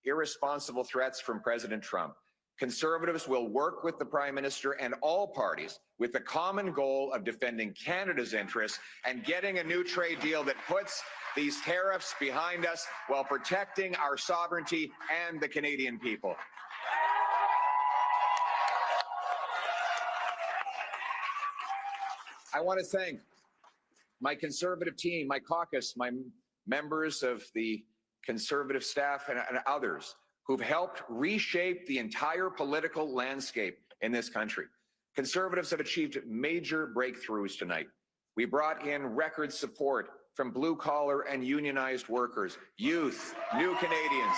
irresponsible threats from President Trump. Conservatives will work with the Prime Minister and all parties with the common goal of defending Canada's interests and getting a new trade deal that puts these tariffs behind us while protecting our sovereignty and the Canadian people. I want to thank my Conservative team, my caucus, my members of the Conservative staff and others who've helped reshape the entire political landscape in this country. Conservatives have achieved major breakthroughs tonight. We brought in record support from blue-collar and unionized workers, youth, new Canadians.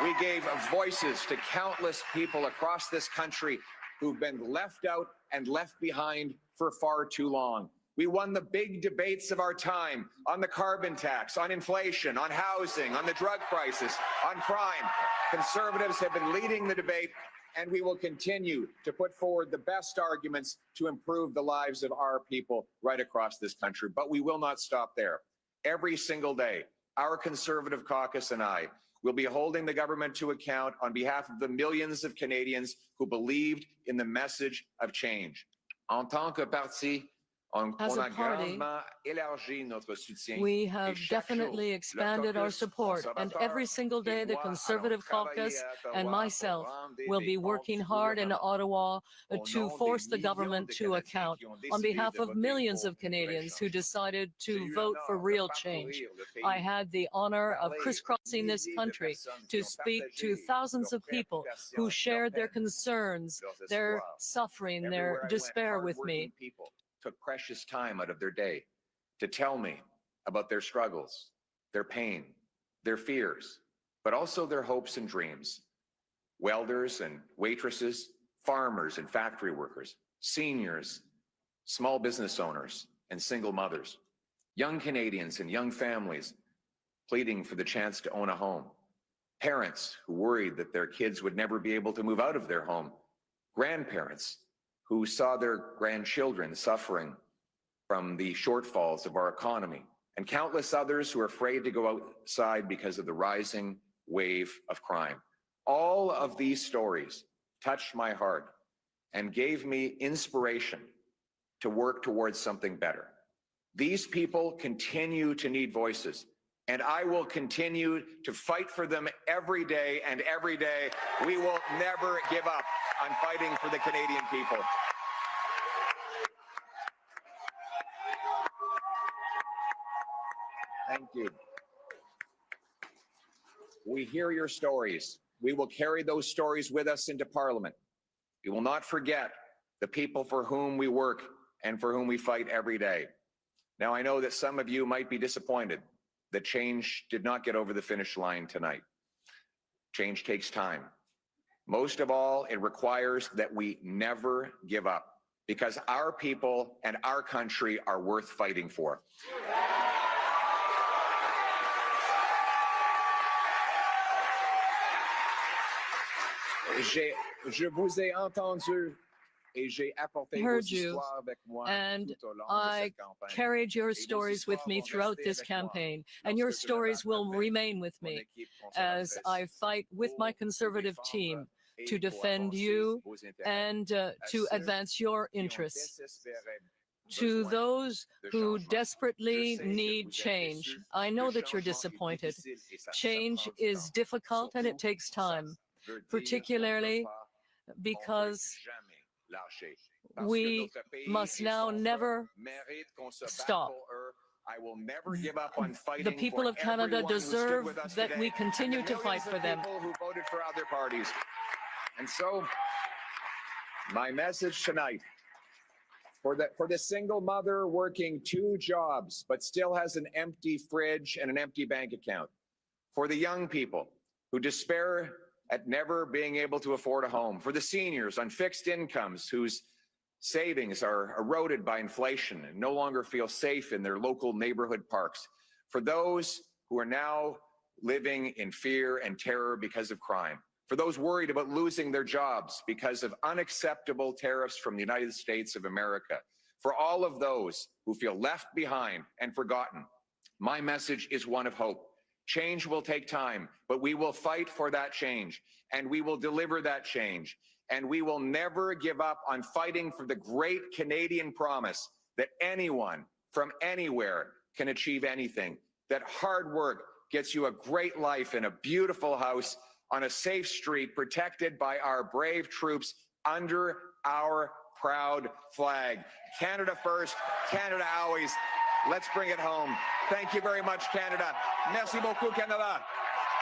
We gave voices to countless people across this country who've been left out and left behind for far too long. We won the big debates of our time on the carbon tax, on inflation, on housing, on the drug crisis, on crime. Conservatives have been leading the debate, and we will continue to put forward the best arguments to improve the lives of our people right across this country. But we will not stop there. Every single day, our Conservative caucus and I will be holding the government to account on behalf of the millions of Canadians who believed in the message of change. En tant que parti, as a party, we have definitely expanded our support, and every single day the Conservative caucus and myself will be working hard in Ottawa to force the government to account on behalf of millions of Canadians who decided to vote for real change. I had the honor of crisscrossing this country to speak to thousands of people who shared their concerns, their suffering, their despair with me. Took precious time out of their day to tell me about their struggles, their pain, their fears, but also their hopes and dreams. Welders and waitresses, farmers and factory workers, seniors, small business owners and single mothers, young Canadians and young families pleading for the chance to own a home, parents who worried that their kids would never be able to move out of their home, grandparents who saw their grandchildren suffering from the shortfalls of our economy, and countless others who are afraid to go outside because of the rising wave of crime. All of these stories touched my heart and gave me inspiration to work towards something better. These people continue to need voices, and I will continue to fight for them every day, and every day we will never give up on fighting for the Canadian people. Thank you. We hear your stories. We will carry those stories with us into Parliament. We will not forget the people for whom we work and for whom we fight every day. Now, I know that some of you might be disappointed that change did not get over the finish line tonight. Change takes time. Most of all, it requires that we never give up, because our people and our country are worth fighting for. Je vous ai entendu. Heard you, and I carried your stories with me throughout this campaign, and your stories will remain with me as I fight with my Conservative team to defend you and to advance your interests. To those who desperately need change, I know that you're disappointed. Change is difficult and it takes time, particularly because we must now never stop. I will never give up on fighting. The people of Canada deserve that we continue to fight for them. People who voted for other parties. And so, my message tonight, for the single mother working 2 jobs but still has an empty fridge and an empty bank account, for the young people who despair at never being able to afford a home, for the seniors on fixed incomes whose savings are eroded by inflation and no longer feel safe in their local neighborhood parks, for those who are now living in fear and terror because of crime, for those worried about losing their jobs because of unacceptable tariffs from the United States of America, for all of those who feel left behind and forgotten, my message is one of hope. Change will take time, but we will fight for that change, and we will deliver that change, and we will never give up on fighting for the great Canadian promise that anyone from anywhere can achieve anything, that hard work gets you a great life in a beautiful house on a safe street protected by our brave troops under our proud flag. Canada first, Canada always. Let's bring it home. Thank you very much, Canada. Merci beaucoup, Canada.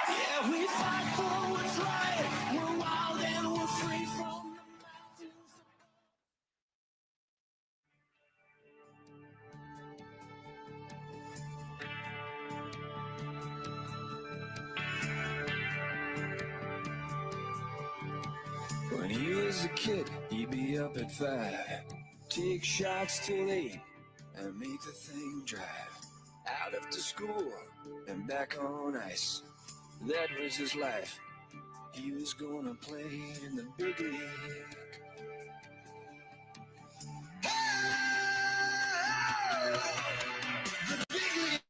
Yeah, we fight for what's right. We're wild and we're free from the mountains. When he was a kid, he'd be up at 5, take shots till 8, and make the thing drive. Out after school and back on ice. That was his life. He was gonna play in the big league. The big league.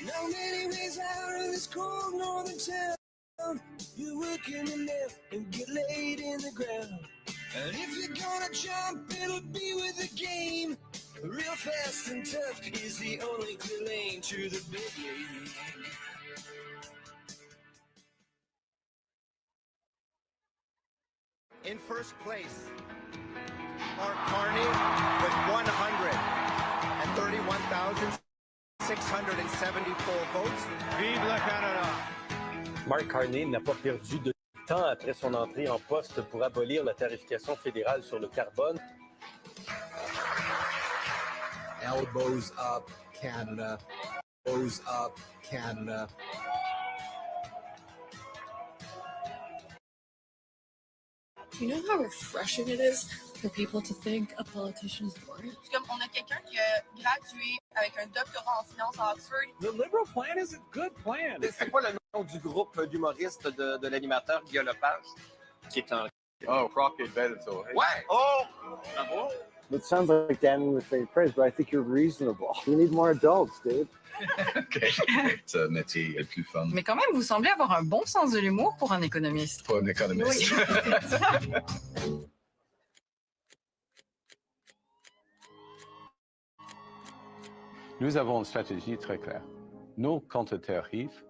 Now many ways out of this cold northern town. You work in the net and get laid in the ground. And if you're gonna jump, it'll be with the game. Real fast and tough is the only clear lane to the big league. In first place, Mark Carney with 131,674 votes. Vive le Canada! Mark Carney n'a pas perdu de temps après son entrée en poste pour abolir la tarification fédérale sur le carbone. Elbows up, Canada. Elbows up, Canada. You know how refreshing it is for people to think a politician's boring? Comme on a quelqu'un qui a gradué avec un doctorat en finance à Oxford. The Liberal plan is a good plan. C'est quoi le nom du groupe d'humoristes de l'animateur Guy Lepage? Qui est en... Oh, Crockett Bellator. Ouais! Oh! Bravo! It sounds like Danny was saying praise, but I think you're reasonable. We need more adults, dude. Okay. C'est un métier le plus fun. Mais quand même, vous semblez avoir un bon sens de l'humour pour un économiste. Pour un économiste. Oui. Nous avons une stratégie très claire. Nos contre-tarifs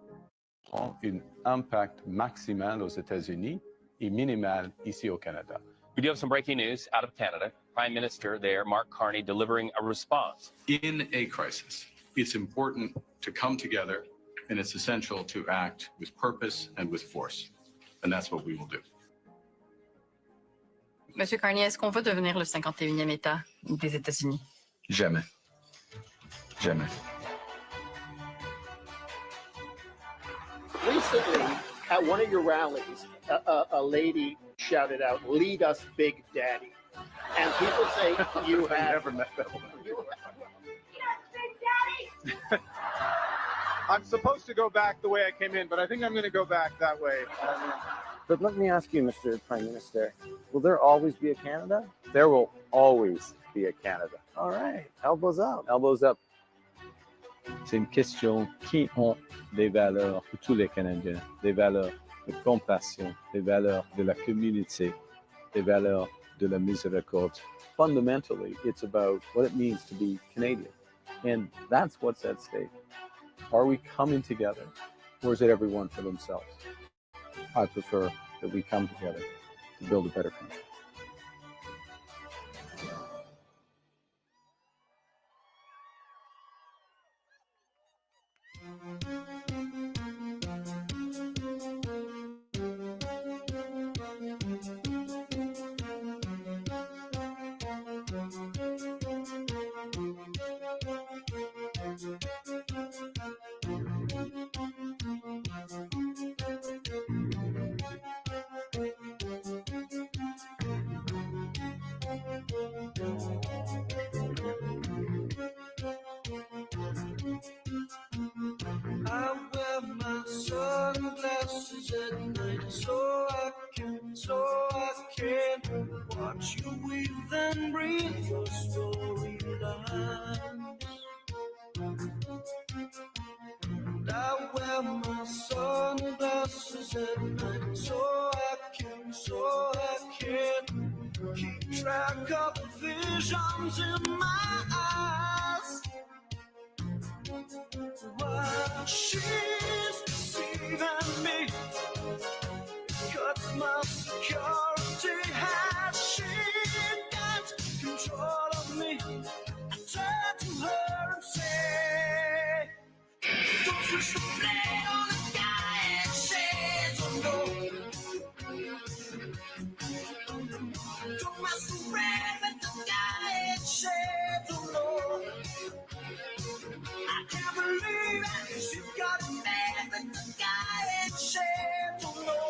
ont un impact maximal aux États-Unis et minimal ici au Canada. We do have some breaking news out of Canada. Prime Minister there, Mark Carney, delivering a response. In a crisis, it's important to come together, and it's essential to act with purpose and with force. And that's what we will do. Monsieur Carney, est-ce qu'on veut devenir le 51e État des États-Unis? Jamais. Jamais. Recently, at one of your rallies, a lady shouted out, "Lead us, Big Daddy." And people say you have... I never met that one. I'm supposed to go back the way I came in, but I think I'm going to go back that way. But let me ask you, Mr. Prime Minister, will there always be a Canada? There will always be a Canada. All right. Elbows up. Elbows up. C'est une question qui ont des valeurs pour tous les Canadiens, des valeurs de compassion, des valeurs de la communauté, des valeurs de la miséricorde. Fundamentally, it's about what it means to be Canadian. And that's what's at stake. Are we coming together, or is it everyone for themselves? I prefer that we come together to build a better country. I wear my sunglasses at night so I can watch you weave and breathe your storyline. And I wear my sunglasses at night so I can keep track of the visions in my eyes. While she's deceiving me, cuts my security. Has she got control of me? I turn to her and say, don't switch the blade on the guy and shades, oh no. Don't masquerade with the guy and shades, oh no. I can't believe it, she's got it bad with the guy in shades, oh no.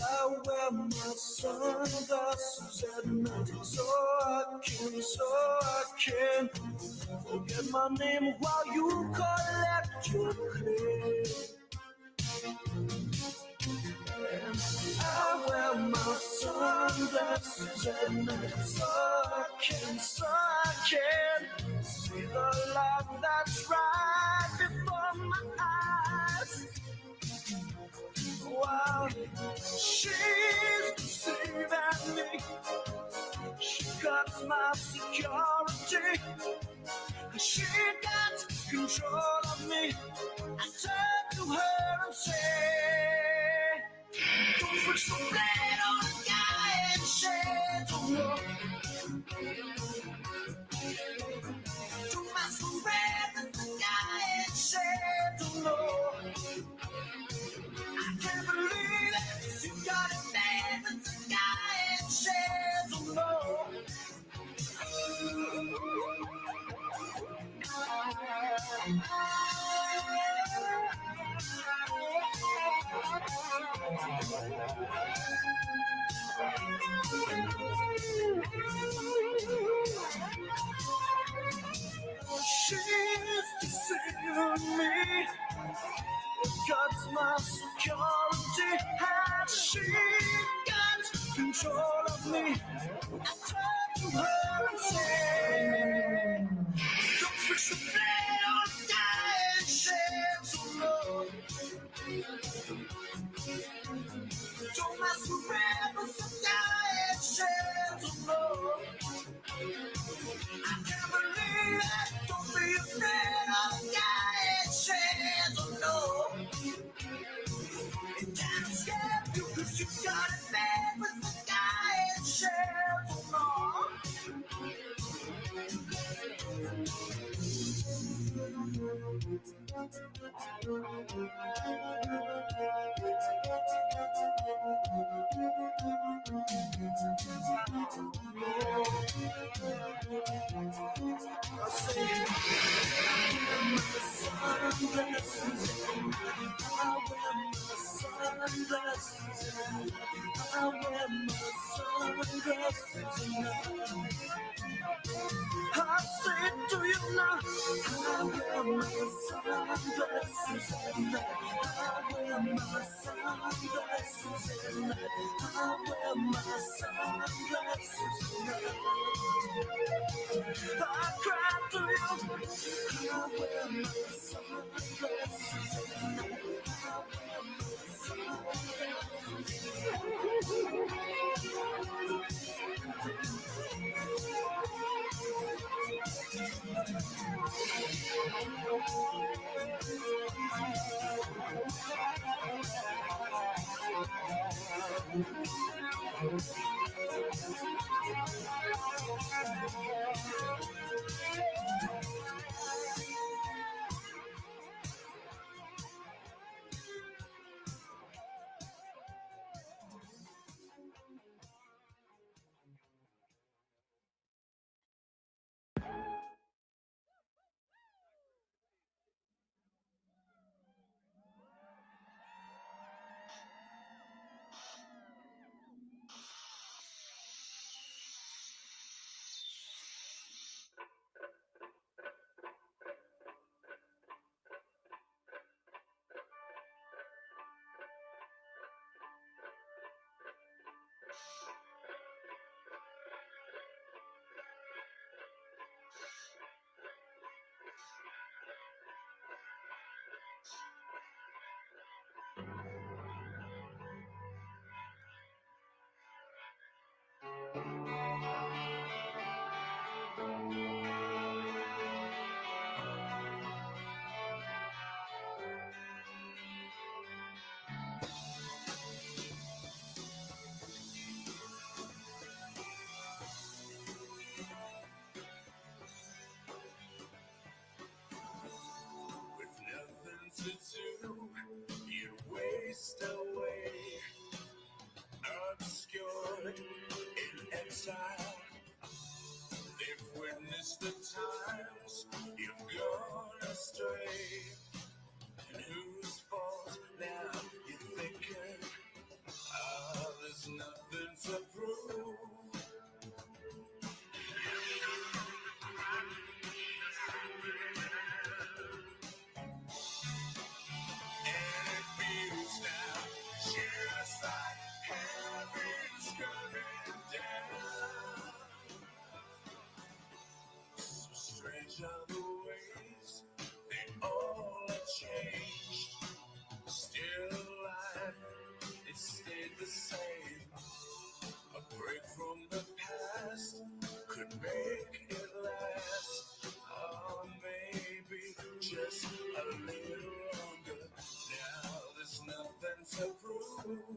I wear my sunglasses at night so I can forget my name while you collect your claim. And I wear my sunglasses at night so I can see the light that's right before my eyes. While she's deceiving me, she cuts my security. She got control of me. I turn to her and say, don't switch the blade on a guy in shades, oh no. Don't masquerade with the guy in shades, oh no. I can't believe it, you got it bad with the guy in shades, oh no. She's deceiving me, cuts my security. Has she got control of me? I turn to her and say, don't switch the blade on the guy in shades, oh no. Don't masquerade with the guy in shades, oh no. I can't believe it, don't be afraid of the guy in shades, oh no. It can't escape you 'cause you got it bad with the guy in shades, oh no. I say to you now, I wear my sunglasses at night. I wear my sunglasses at night. I wear my sunglasses at night. I cry to you, I wear my sunglasses at night. I wear my sunglasses at to do, you waste away, obscured in exile. They've witnessed the times you've gone astray. And whose fault now you're thinking, there's nothing to prove. Just like heaven's coming down. So strange are the ways they all have changed. Still alive, it stayed the same. A break from the past could make it last. Or maybe just a little longer. Now there's nothing to prove.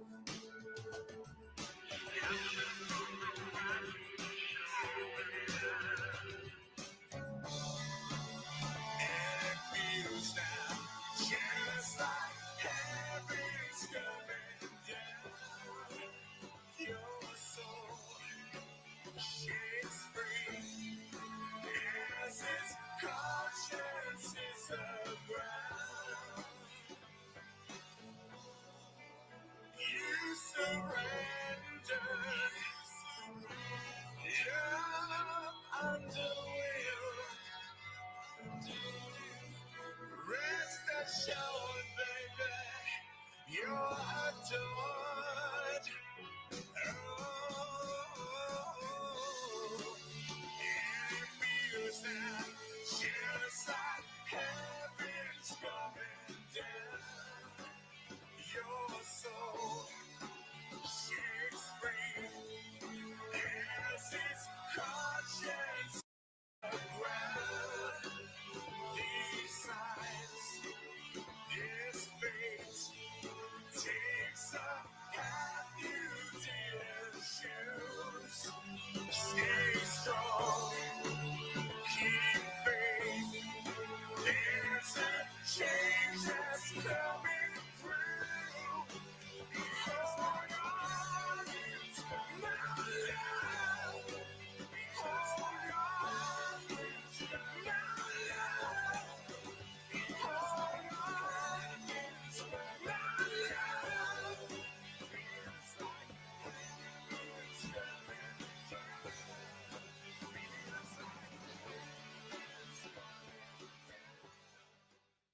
And it feels now just like heaven's coming down. Your soul is free as its conscience is aground. You surrender. You're underwhelmed. Rest assured, baby, you're adored. Oh, it feels now just like heaven's coming down. Your soul shakes free as its conscience aground. These signs, this fate takes a path you didn't choose. Stay strong, keep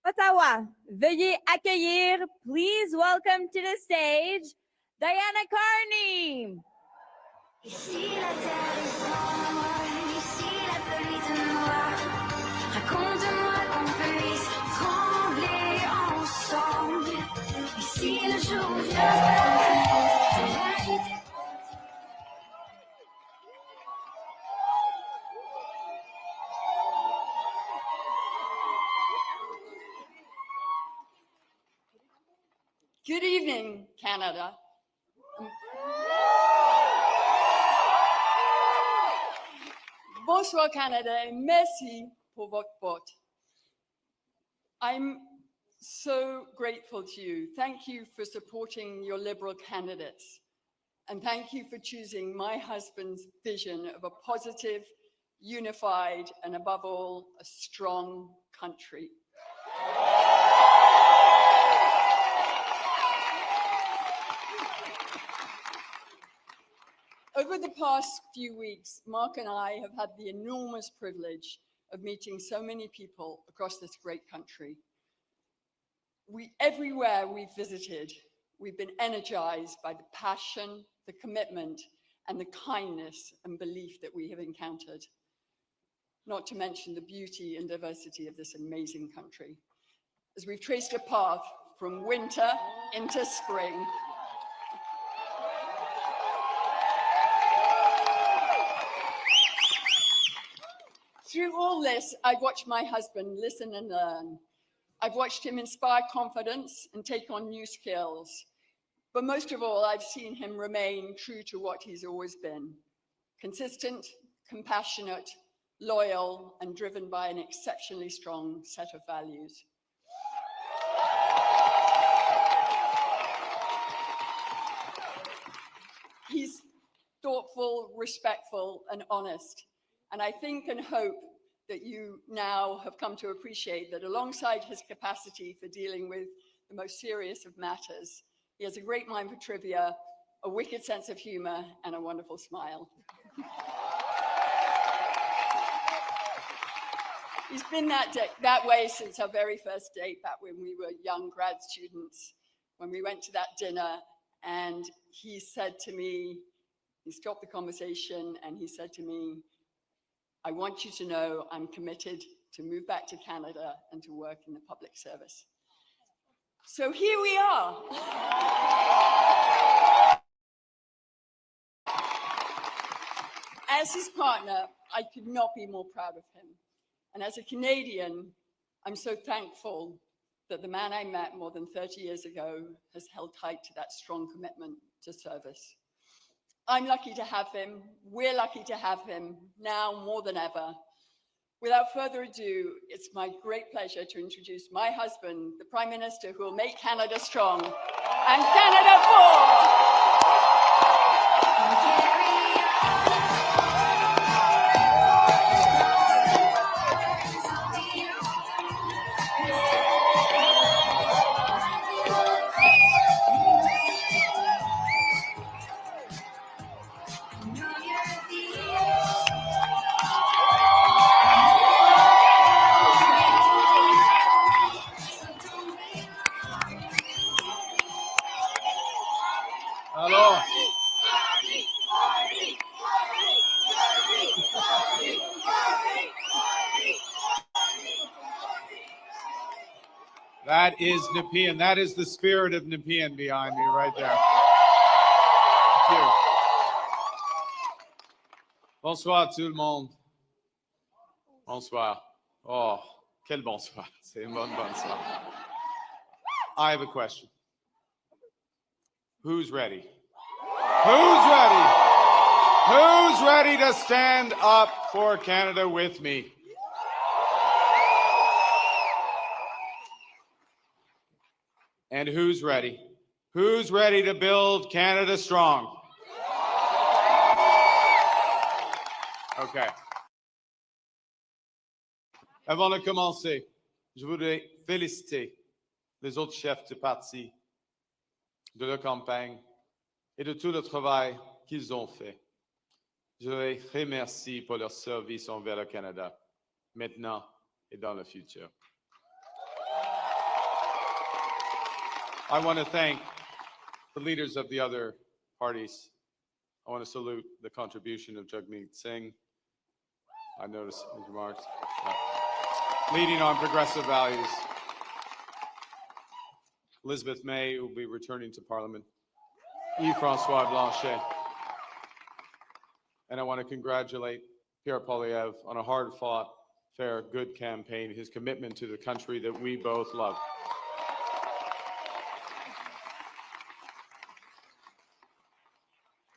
Ottawa, veuillez accueillir, please welcome to the stage, Diana Carney. Ici la terre est grande, ici la pluie de noir. Raconte-moi qu'on puisse trembler ensemble. Ici le jour vient. Good evening, Canada. Bonsoir, Canada, et merci pour votre vote. I'm so grateful to you. Thank you for supporting your Liberal candidates. And thank you for choosing my husband's vision of a positive, unified, and above all, a strong country. Over the past few weeks, Mark and I have had the enormous privilege of meeting so many people across this great country. Everywhere we've visited, we've been energized by the passion, the commitment, and the kindness and belief that we have encountered, not to mention the beauty and diversity of this amazing country. As we've traced a path from winter into spring, through all this, I've watched my husband listen and learn. I've watched him inspire confidence and take on new skills. But most of all, I've seen him remain true to what he's always been: consistent, compassionate, loyal, and driven by an exceptionally strong set of values. He's thoughtful, respectful, and honest. And I think and hope that you now have come to appreciate that alongside his capacity for dealing with the most serious of matters, he has a great mind for trivia, a wicked sense of humor, and a wonderful smile. He's been that way since our very first date back when we were young grad students, when we went to that dinner, and he said to me, he stopped the conversation and he said to me, "I want you to know I'm committed to move back to Canada and to work in the public service." So here we are. As his partner, I could not be more proud of him. And as a Canadian, I'm so thankful that the man I met more than 30 years ago has held tight to that strong commitment to service. I'm lucky to have him. We're lucky to have him now more than ever. Without further ado, it's my great pleasure to introduce my husband, the Prime Minister who will make Canada strong and Canada forward. Alors, that is Nepean. That is the spirit of Nepean behind me right there. Thank you. Bonsoir tout le monde. Bonsoir. Oh, quel bonsoir. C'est un bon bonsoir. I have a question. Who's ready? Who's ready? Who's ready to stand up for Canada with me? And who's ready? Who's ready to build Canada strong? Okay. Avant de commencer, je voudrais féliciter les autres chefs de parti, de leur campagne et de tout le travail qu'ils ont fait. Je les remercie pour leur service envers le Canada, maintenant et dans le futur. I want to thank the leaders of the other parties. I want to salute the contribution of Jagmeet Singh. I noticed his remarks. Leading on progressive values. Elizabeth May, who will be returning to Parliament. Yves-François Blanchet. And I want to congratulate Pierre Poilievre on a hard-fought, fair, good campaign, his commitment to the country that we both love.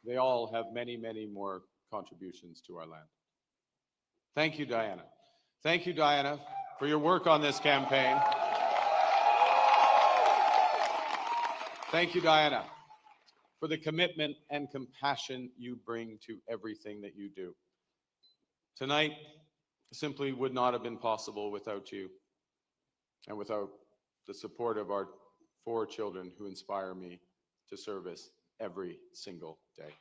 They all have many, many more contributions to our land. Thank you, Diana. Thank you, Diana, for your work on this campaign. Thank you, Diana, for the commitment and compassion you bring to everything that you do. Tonight simply would not have been possible without you and without the support of our 4 children who inspire me to service every single day.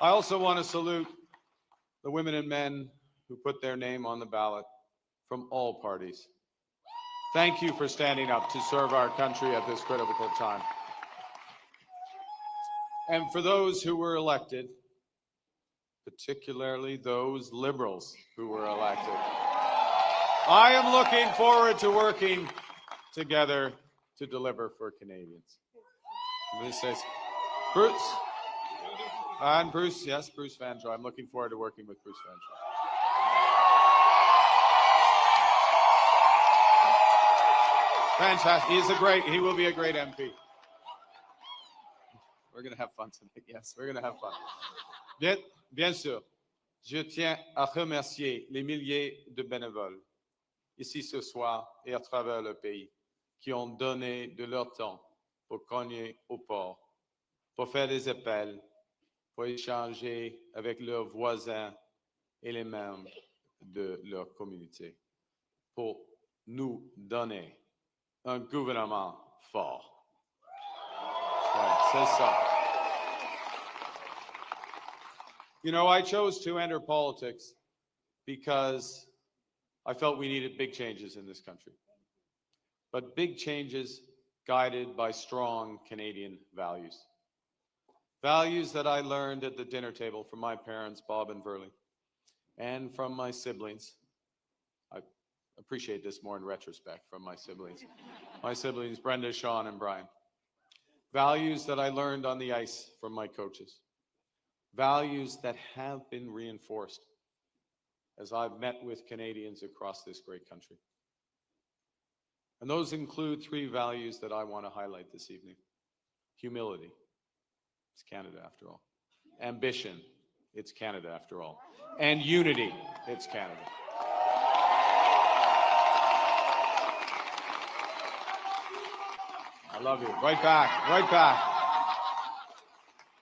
I also want to salute the women and men who put their name on the ballot from all parties. Thank you for standing up to serve our country at this critical time. And for those who were elected, particularly those Liberals who were elected, I am looking forward to working together to deliver for Canadians. This says, Bruce. And Bruce, yes, Bruce Vanjoy. I'm looking forward to working with Bruce Vanjoy. Fantastic. He will be a great MP. We're going to have fun tonight. Yes, we're going to have fun. Bien sûr, je tiens à remercier les milliers de bénévoles ici ce soir et à travers le pays qui ont donné de leur temps pour cogner au port, pour faire des appels, pour échanger avec leurs voisins et les membres de leur communauté, pour nous donner un gouvernement fort. Ouais, c'est ça. You know, I chose to enter politics because I felt we needed big changes in this country, but big changes guided by strong Canadian values. Values that I learned at the dinner table from my parents, Bob and Verley, and from my siblings. I appreciate this more in retrospect from my siblings. My siblings, Brenda, Sean, and Brian. Values that I learned on the ice from my coaches. Values that have been reinforced as I've met with Canadians across this great country. And those include 3 values that I want to highlight this evening. Humility. It's Canada after all. Ambition, it's Canada after all. And unity, it's Canada. I love you. Right back, right back.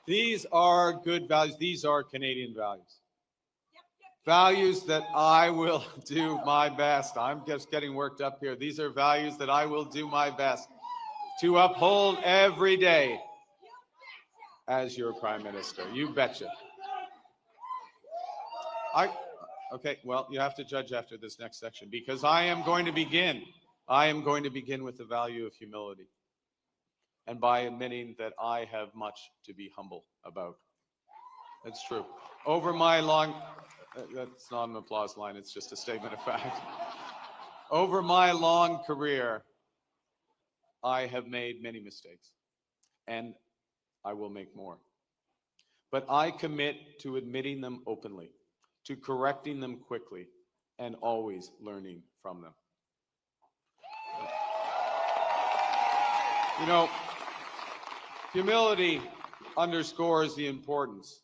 These are good values. These are Canadian values. Values that I will do my best. I'm just getting worked up here. These are values that I will do my best to uphold every day as your Prime Minister. You betcha. Okay, well, you have to judge after this next section because I am going to begin with the value of humility and by admitting that I have much to be humble about. That's true. Over my long, that's not an applause line, it's just a statement of fact. Over my long career, I have made many mistakes and I will make more. But I commit to admitting them openly, to correcting them quickly, and always learning from them. You know, humility underscores the importance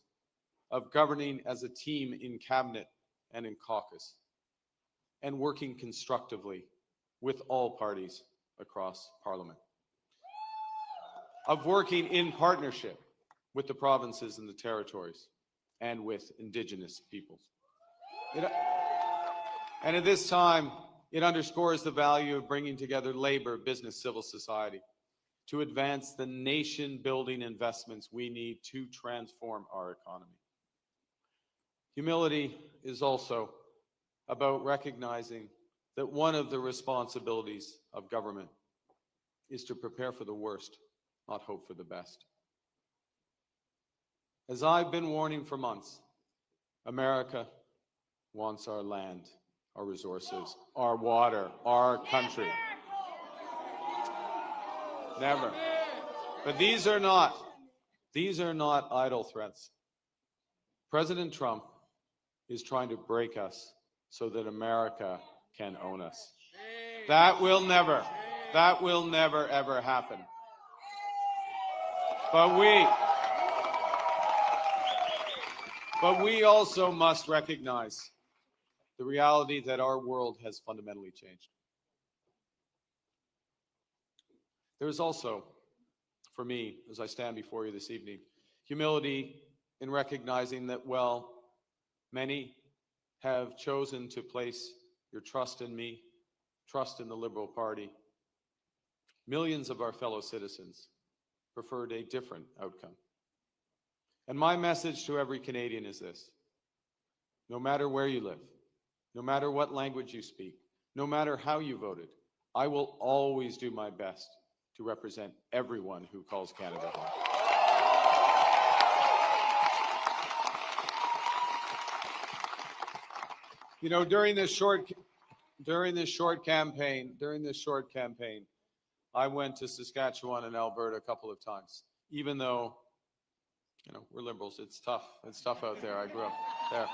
of governing as a team in cabinet and in caucus. and working constructively with all parties across Parliament, of working in partnership with the provinces and the territories and with Indigenous peoples. And at this time, it underscores the value of bringing together labor, business, civil society to advance the nation-building investments we need to transform our economy. Humility is also about recognizing that one of the responsibilities of government is to prepare for the worst, not hope for the best. As I've been warning for months, America wants our land, our resources, our water, our country. Never. But these are not idle threats. President Trump is trying to break us so that America can own us. That will never ever happen. But we also must recognize the reality that our world has fundamentally changed. There's also, for me, as I stand before you this evening, humility in recognizing that, well, many have chosen to place your trust in me, trust in the Liberal Party. Millions of our fellow citizens preferred a different outcome. And my message to every Canadian is this: no matter where you live, no matter what language you speak, no matter how you voted, I will always do my best to represent everyone who calls Canada home. You know, during this short campaign, I went to Saskatchewan and Alberta a couple of times. Even though, you know, we're Liberals, it's tough. It's tough out there. I grew up there.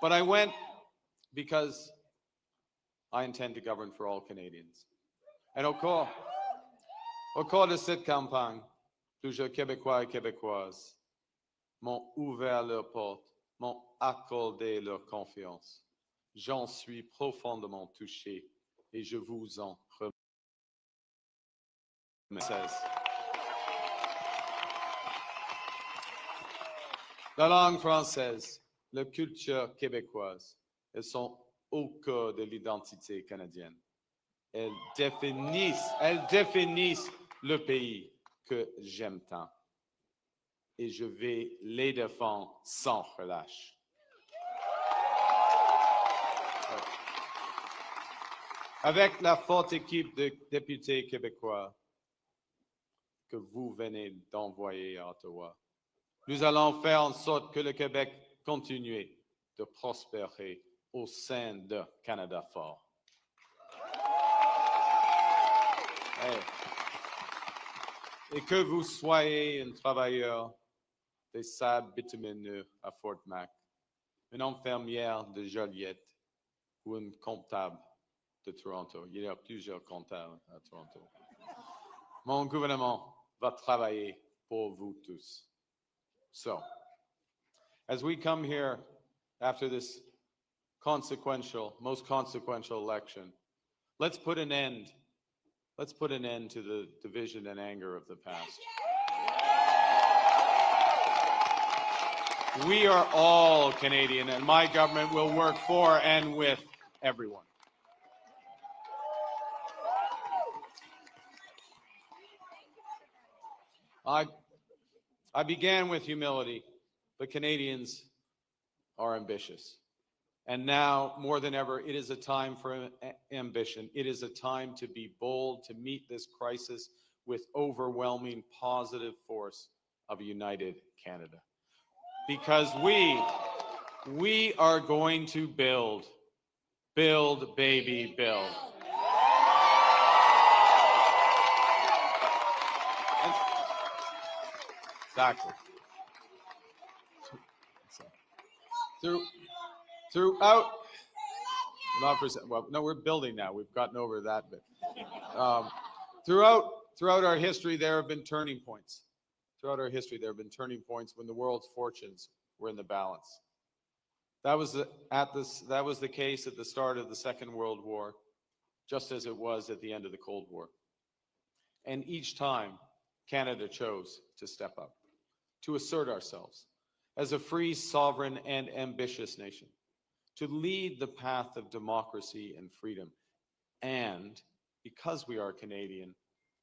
But I went because I intend to govern for all Canadians. And au cours de cette campagne, plusieurs Québécois et Québécoises m'ont ouvert leurs portes, m'ont accordé leur confiance. J'en suis profondément touché et je vous en remercie. La langue française, la culture québécoise, elles sont au cœur de l'identité canadienne. Elles définissent le pays que j'aime tant. Et je vais les défendre sans relâche. Avec la forte équipe de députés québécois que vous venez d'envoyer à Ottawa, nous allons faire en sorte que le Québec continue de prospérer au sein de Canada fort. Et que vous soyez un travailleur des sables bitumineux à Fort Mac, une infirmière de Joliette ou une comptable de Toronto. Il y a plusieurs comptables à Toronto. Mon gouvernement va travailler pour vous tous. So, as we come here after this most consequential election, let's put an end to the division and anger of the past. We are all Canadian, and my government will work for and with everyone. I began with humility, but Canadians are ambitious. And now, more than ever, it is a time for ambition. It is a time to be bold, to meet this crisis with overwhelming positive force of a united Canada. Because we are going to build, baby, build. Exactly. Throughout, not for, well, no, we're building now. We've gotten over that bit. Throughout our history, there have been turning points. Throughout our history, there have been turning points when the world's fortunes were in the balance. That was the case at the start of the Second World War, just as it was at the end of the Cold War. And each time, Canada chose to step up, to assert ourselves as a free, sovereign, and ambitious nation, to lead the path of democracy and freedom, and, because we are Canadian,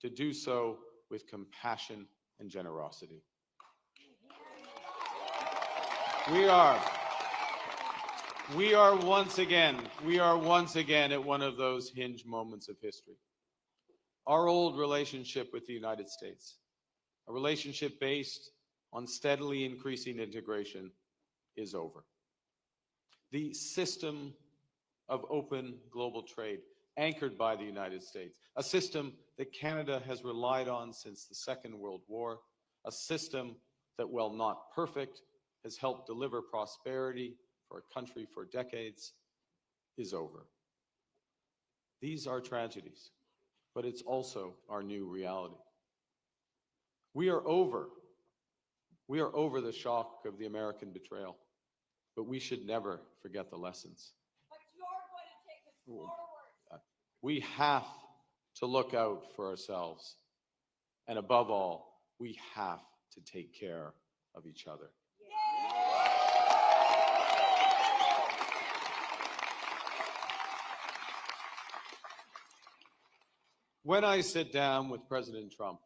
to do so with compassion and generosity. We are once again at one of those hinge moments of history. Our old relationship with the United States, a relationship based on steadily increasing integration, is over. The system of open global trade anchored by the United States, a system that Canada has relied on since the Second World War, a system that, while not perfect, has helped deliver prosperity for a country for decades, is over. These are tragedies, but it's also our new reality. We are over the shock of the American betrayal, but we should never forget the lessons. But you're going to take us forward. We have to look out for ourselves. And above all, we have to take care of each other. When I sit down with President Trump,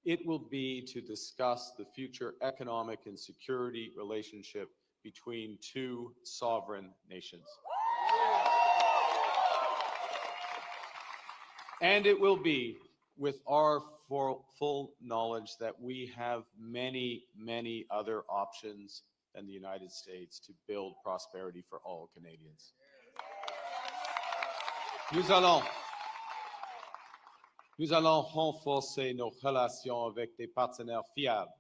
it will be to discuss the future economic and security relationship between two sovereign nations. And it will be with our full knowledge that we have many, many other options than the United States to build prosperity for all Canadians. Nous allons renforcer nos relations avec des partenaires fiables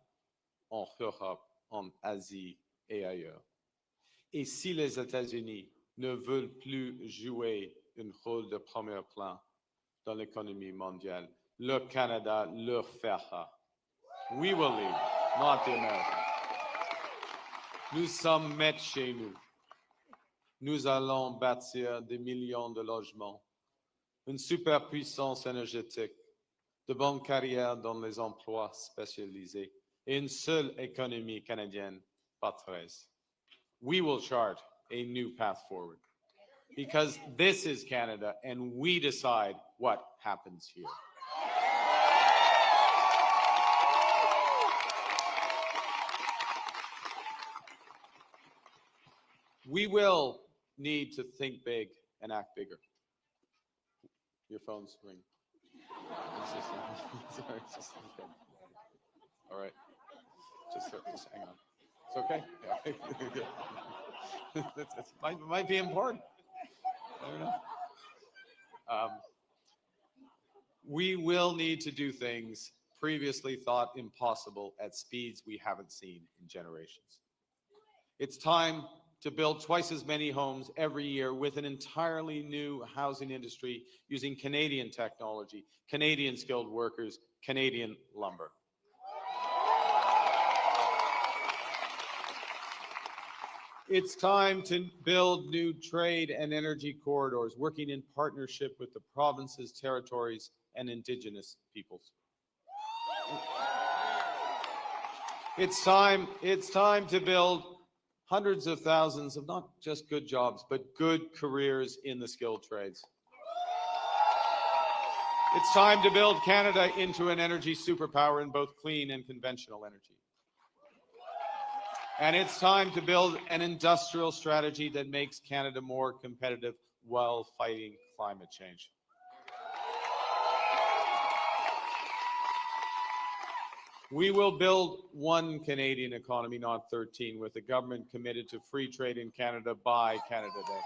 en Europe, en Asie et ailleurs. Et si les États-Unis ne veulent plus jouer un rôle de premier plan dans l'économie mondiale, le Canada leur fera. We will lead, not the Americans. Nous sommes maîtres chez nous. Nous allons bâtir des millions de logements, une superpuissance énergétique, de bonnes carrières dans les emplois spécialisés et une seule économie canadienne, pas 13. We will chart a new path forward because this is Canada and we decide what happens here. We will need to think big and act bigger. Your phone's ringing. Sorry, okay. All right. Just hang on. It's okay. It might be important. I don't know. We will need to do things previously thought impossible at speeds we haven't seen in generations. It's time to build twice as many homes every year with an entirely new housing industry using Canadian technology, Canadian skilled workers, Canadian lumber. It's time to build new trade and energy corridors, working in partnership with the provinces, territories, and Indigenous peoples. It's time to build hundreds of thousands of not just good jobs, but good careers in the skilled trades. It's time to build Canada into an energy superpower in both clean and conventional energy. And it's time to build an industrial strategy that makes Canada more competitive while fighting climate change. We will build one Canadian economy, not 13, with a government committed to free trade in Canada by Canada Day.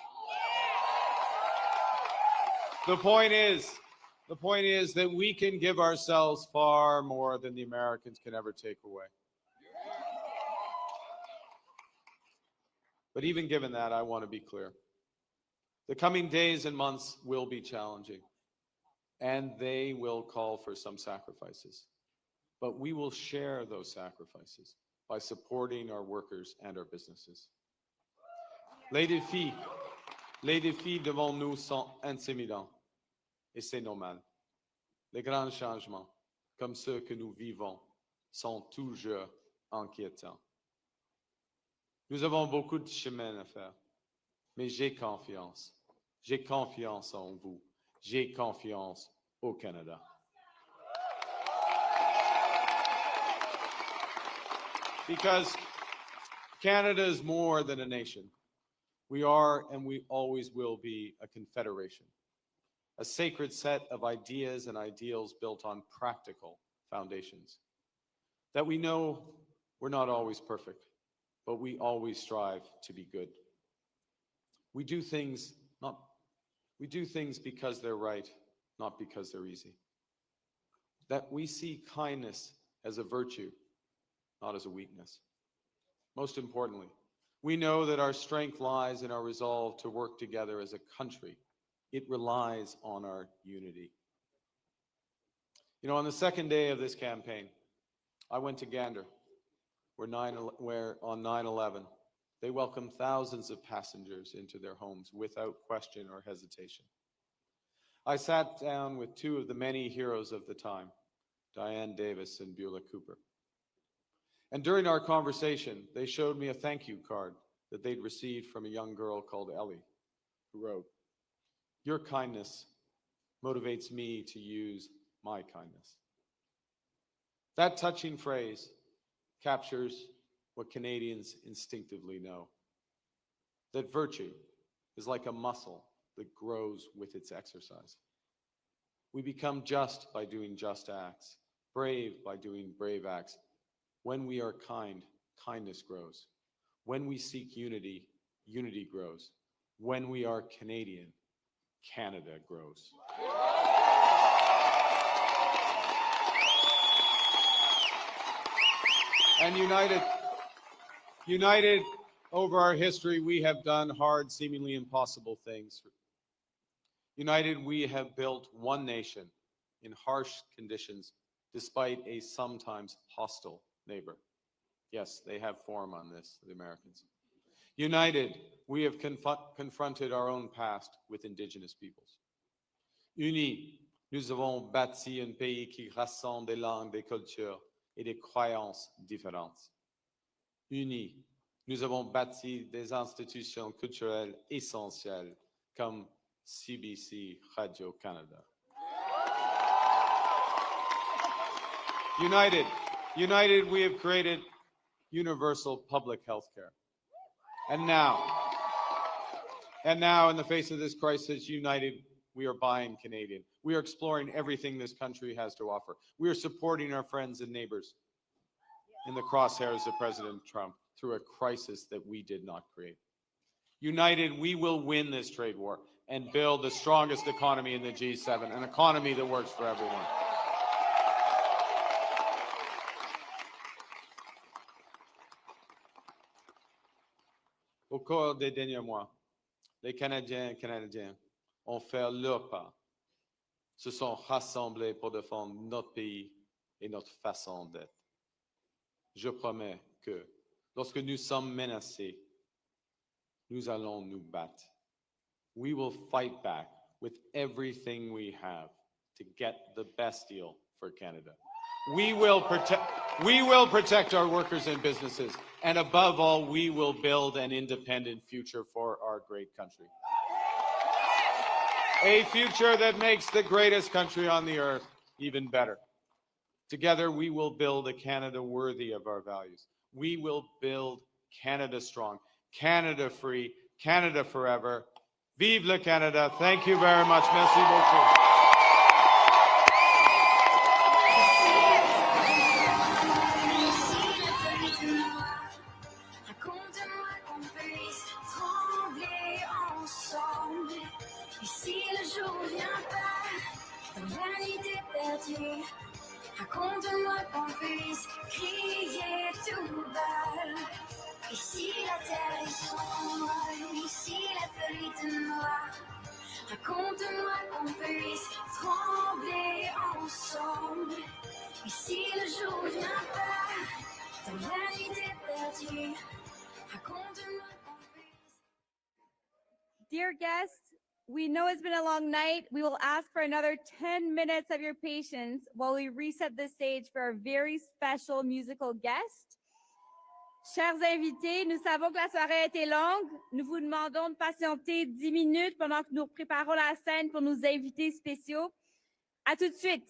The point is that we can give ourselves far more than the Americans can ever take away. But even given that, I want to be clear. The coming days and months will be challenging, and they will call for some sacrifices. But we will share those sacrifices by supporting our workers and our businesses. Les défis devant nous sont intimidants et c'est normal. Les grands changements, comme ceux que nous vivons, sont toujours inquiétants. Nous avons beaucoup de chemin à faire, mais j'ai confiance. J'ai confiance en vous. J'ai confiance au Canada. Because Canada is more than a nation. We are and we always will be a confederation, a sacred set of ideas and ideals built on practical foundations. That we know we're not always perfect, but we always strive to be good. We do things because they're right, not because they're easy. That we see kindness as a virtue, not as a weakness. Most importantly, we know that our strength lies in our resolve to work together as a country. It relies on our unity. You know, on the second day of this campaign, I went to Gander, where on 9/11, they welcomed thousands of passengers into their homes without question or hesitation. I sat down with two of the many heroes of the time, Diane Davis and Beulah Cooper. And during our conversation, they showed me a thank you card that they'd received from a young girl called Ellie, who wrote, "Your kindness motivates me to use my kindness." That touching phrase captures what Canadians instinctively know, that virtue is like a muscle that grows with its exercise. We become just by doing just acts, brave by doing brave acts. When we are kind, kindness grows. When we seek unity, unity grows. When we are Canadian, Canada grows. And united over our history, we have done hard, seemingly impossible things. United, we have built one nation in harsh conditions, despite a sometimes hostile neighbor. Yes, they have form on this, the Americans. United, we have confronted our own past with Indigenous peoples. Unis, nous avons bâti un pays qui rassemble des langues, des cultures et des croyances différentes. Unis, nous avons bâti des institutions culturelles essentielles comme CBC Radio-Canada. United, we have created universal public health care. And now, in the face of this crisis, united, we are buying Canadian. We are exploring everything this country has to offer. We are supporting our friends and neighbors in the crosshairs of President Trump through a crisis that we did not create. United, we will win this trade war and build the strongest economy in the G7, an economy that works for everyone. Au cours des derniers mois, les Canadiens et Canadiennes ont fait leur part, se sont rassemblés pour défendre notre pays et notre façon d'être. Je promets que lorsque nous sommes menacés, nous allons nous battre. We will fight back with everything we have to get the best deal for Canada. We will protect our workers and businesses, and above all, we will build an independent future for our great country. A future that makes the greatest country on the earth even better. Together, we will build a Canada worthy of our values. We will build Canada strong, Canada free, Canada forever. Vive le Canada. Thank you very much. Merci beaucoup. Raconte-moi qu'on puisse trembler ensemble. Et si le jour vient pas, dans la nuit t'es perdu. Raconte-moi qu'on puisse crier tout bas. Et si la terre est sombre, et si la pluie te noie, raconte-moi qu'on puisse trembler ensemble. Et si le jour vient pas, dans la nuit t'es perdu. Raconte-moi. dear guests, we know it's been a long night. We will ask for another 10 minutes of your patience while we reset the stage for our very special musical guest. Chers invités, nous savons que la soirée a été longue. Nous vous demandons de patienter 10 minutes pendant que nous préparons la scène pour nos invités spéciaux. À tout de suite.